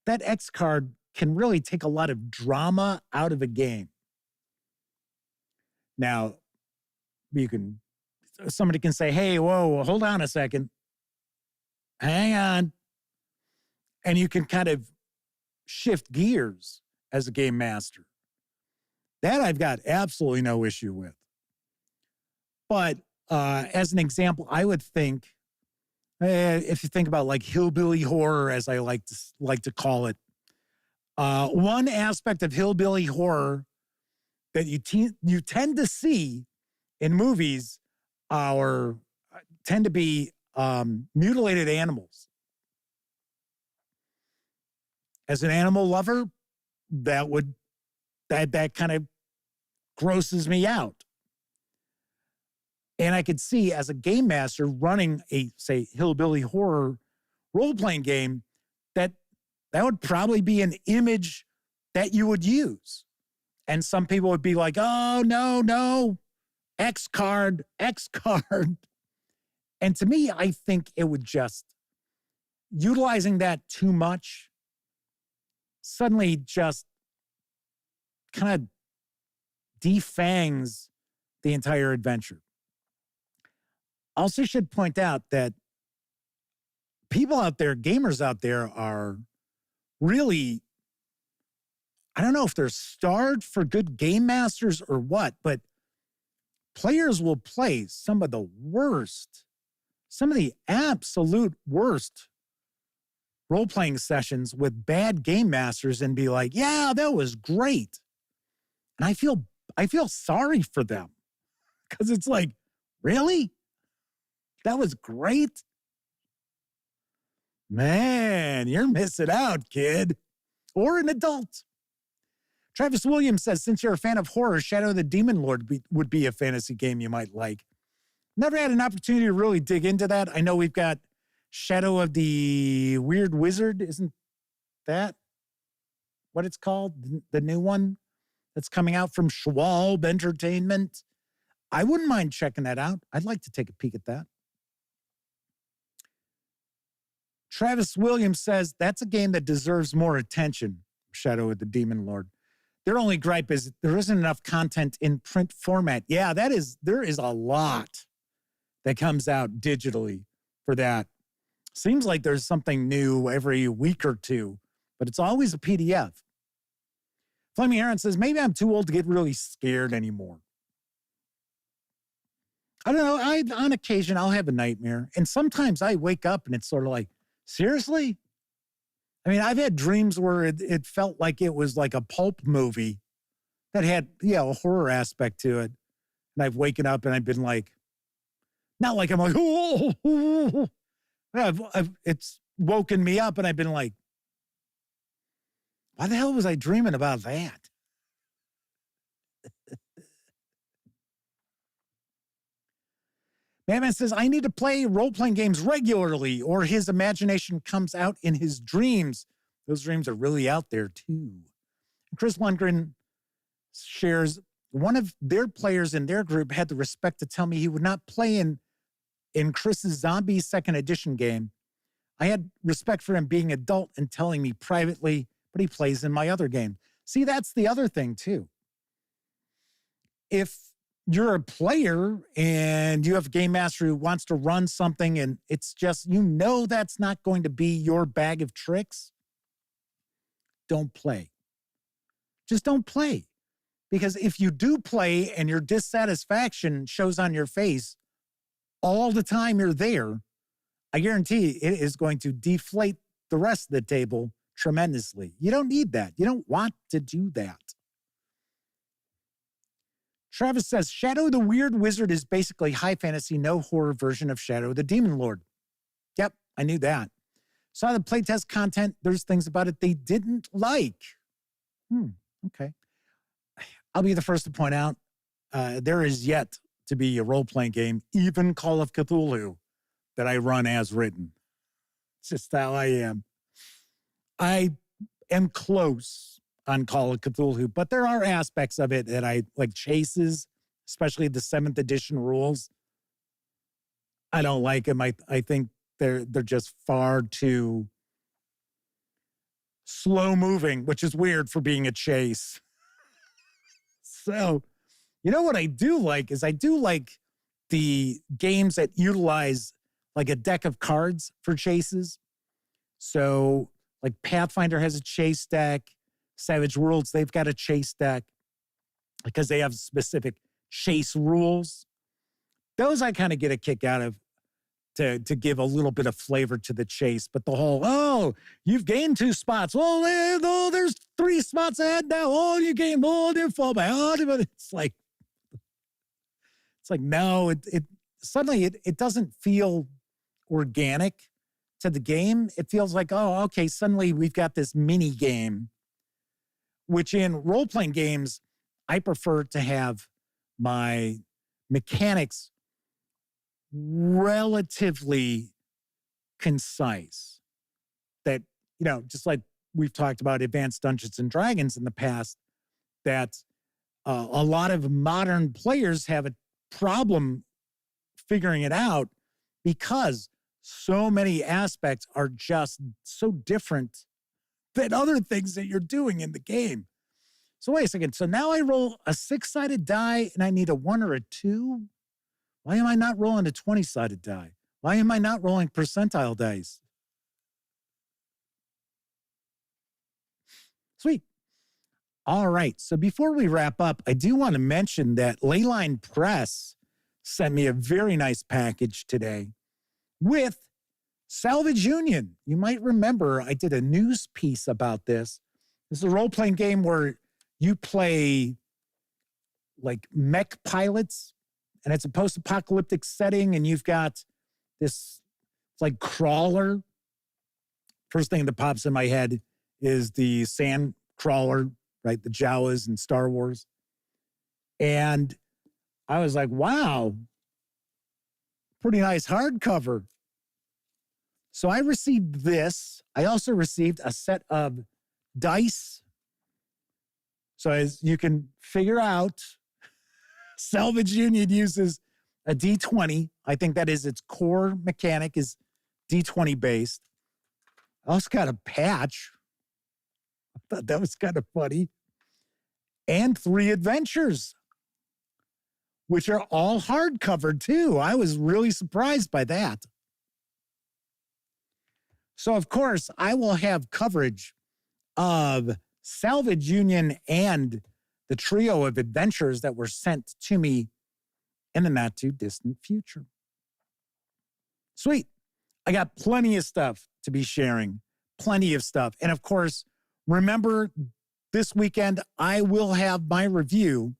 Speaker 1: that X card can really take a lot of drama out of a game. Now, somebody can say, hey, whoa, hold on a second. Hang on. And you can kind of shift gears as a game master. That I've got absolutely no issue with. But as an example, I would think, if you think about like hillbilly horror, as I like to call it, one aspect of hillbilly horror that you tend to see in movies tend to be mutilated animals. As an animal lover, that kind of grosses me out. And I could see as a game master running a, say, hillbilly horror role-playing game, that would probably be an image that you would use. And some people would be like, oh, no, X card. And to me, I think it would just, utilizing that too much, suddenly just kind of defangs the entire adventure. Also should point out that people out there, gamers out there, are really, I don't know if they're starved for good game masters or what, but players will play some of the absolute worst role-playing sessions with bad game masters and be like, yeah, that was great. And I feel sorry for them, because it's like, really? That was great. Man, you're missing out, kid. Or an adult. Travis Williams says, since you're a fan of horror, Shadow of the Demon Lord would be a fantasy game you might like. Never had an opportunity to really dig into that. I know we've got Shadow of the Weird Wizard. Isn't that what it's called? The new one that's coming out from Schwalb Entertainment. I wouldn't mind checking that out. I'd like to take a peek at that. Travis Williams says, that's a game that deserves more attention, Shadow of the Demon Lord. Their only gripe is there isn't enough content in print format. Yeah, there is a lot that comes out digitally for that. Seems like there's something new every week or two, but it's always a PDF. Flaming Heron says, maybe I'm too old to get really scared anymore. I don't know. On occasion, I'll have a nightmare. And sometimes I wake up and it's sort of like, seriously? I mean, I've had dreams where it felt like it was like a pulp movie that had, a horror aspect to it. And I've waken up and I've been like, not like I'm like, oh. It's woken me up and I've been like, why the hell was I dreaming about that? Madman says, I need to play role-playing games regularly or his imagination comes out in his dreams. Those dreams are really out there, too. And Chris Lundgren shares, one of their players in their group had the respect to tell me he would not play in Chris's Zombie 2nd Edition game. I had respect for him being adult and telling me privately, but he plays in my other game. See, that's the other thing, too. If you're a player and you have a game master who wants to run something and it's just, that's not going to be your bag of tricks, don't play. Just don't play. Because if you do play and your dissatisfaction shows on your face all the time you're there, I guarantee it is going to deflate the rest of the table tremendously. You don't need that. You don't want to do that. Travis says, Shadow of the Weird Wizard is basically high fantasy, no horror version of Shadow of the Demon Lord. Yep, I knew that. Saw the playtest content. There's things about it they didn't like. Okay. I'll be the first to point out, there is yet to be a role-playing game, even Call of Cthulhu, that I run as written. It's just how I am. I am close on Call of Cthulhu, but there are aspects of it that I like, chases, especially the 7th edition rules. I don't like them. I think they're just far too slow moving, which is weird for being a chase. So, what I do like is I do like the games that utilize like a deck of cards for chases. So like Pathfinder has a chase deck. Savage Worlds, they've got a chase deck because they have specific chase rules. Those I kind of get a kick out of to give a little bit of flavor to the chase. But the whole, you've gained 2 spots. There's 3 spots ahead now. You gained, you fall back. But it's like no, it suddenly it doesn't feel organic to the game. It feels like, okay, suddenly we've got this mini game. Which in role-playing games, I prefer to have my mechanics relatively concise. That, just like we've talked about Advanced Dungeons and Dragons in the past, that a lot of modern players have a problem figuring it out because so many aspects are just so different than other things that you're doing in the game. So wait a second. So now I roll a 6-sided die and I need a 1 or a 2? Why am I not rolling a 20-sided die? Why am I not rolling percentile dice? Sweet. All right. So before we wrap up, I do want to mention that Leyline Press sent me a very nice package today with Salvage Union. You might remember I did a news piece about this. This is a role-playing game where you play like mech pilots, and it's a post-apocalyptic setting, and you've got This, it's like crawler. First thing that pops in my head is the sand crawler, right? The Jawas in Star Wars. And I was like, wow, pretty nice hardcover. So I received this. I also received a set of dice. So as you can figure out, Salvage Union uses a D20. I think that is its core mechanic is D20 based. I also got a patch. I thought that was kind of funny. And 3 adventures, which are all hardcover too. I was really surprised by that. So, of course, I will have coverage of Salvage Union and the trio of adventures that were sent to me in the not too distant future. Sweet. I got plenty of stuff to be sharing, plenty of stuff. And of course, remember this weekend, I will have my review,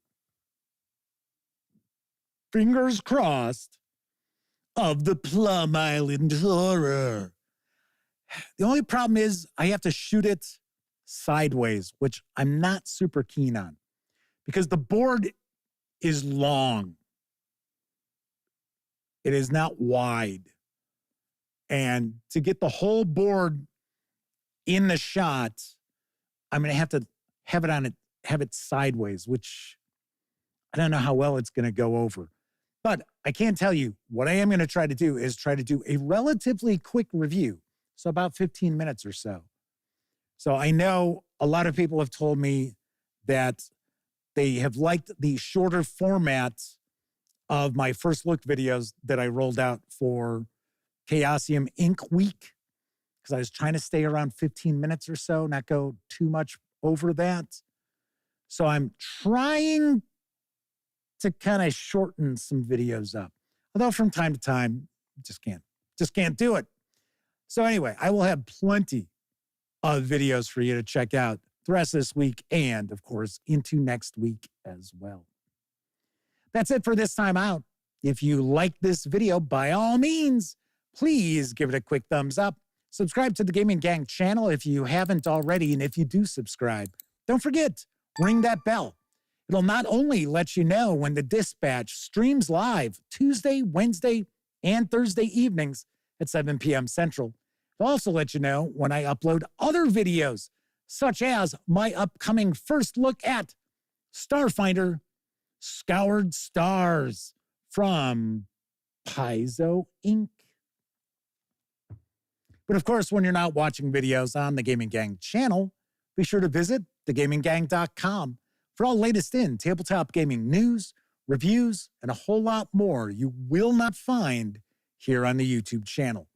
Speaker 1: fingers crossed, of the Plum Island Horror. The only problem is I have to shoot it sideways, which I'm not super keen on because the board is long. It is not wide. And to get the whole board in the shot, I'm going to have it sideways, which I don't know how well it's going to go over. But I can tell you what I am going to try to do is try to do a relatively quick review. So about 15 minutes or so. So I know a lot of people have told me that they have liked the shorter format of my first look videos that I rolled out for Chaosium Inc. Week, because I was trying to stay around 15 minutes or so, not go too much over that. So I'm trying to kind of shorten some videos up. Although from time to time, just can't do it. So anyway, I will have plenty of videos for you to check out the rest of this week and, of course, into next week as well. That's it for this time out. If you like this video, by all means, please give it a quick thumbs up. Subscribe to the Gaming Gang channel if you haven't already. And if you do subscribe, don't forget, ring that bell. It'll not only let you know when the Dispatch streams live Tuesday, Wednesday, and Thursday evenings at 7 p.m. Central. It'll also let you know when I upload other videos, such as my upcoming first look at Starfinder Scoured Stars from Paizo Inc. But of course, when you're not watching videos on the Gaming Gang channel, be sure to visit thegaminggang.com for all latest in tabletop gaming news, reviews, and a whole lot more you will not find here on the YouTube channel.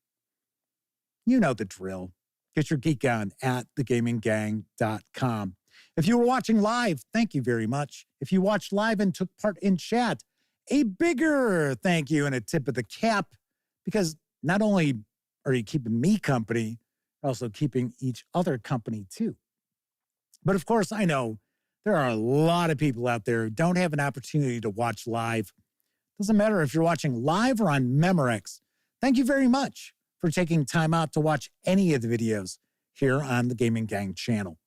Speaker 1: You know the drill. Get your geek on at thegaminggang.com. If you were watching live, thank you very much. If you watched live and took part in chat, a bigger thank you and a tip of the cap, because not only are you keeping me company, you're also keeping each other company too. But of course, I know there are a lot of people out there who don't have an opportunity to watch live. Doesn't matter if you're watching live or on Memorex. Thank you very much for taking time out to watch any of the videos here on the Gaming Gang channel.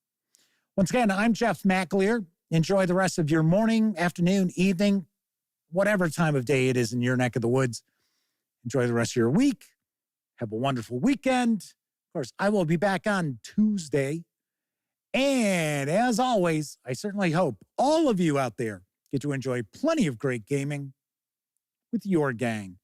Speaker 1: Once again, I'm Jeff McAleer. Enjoy the rest of your morning, afternoon, evening, whatever time of day it is in your neck of the woods. Enjoy the rest of your week. Have a wonderful weekend. Of course, I will be back on Tuesday. And as always, I certainly hope all of you out there get to enjoy plenty of great gaming with your gang.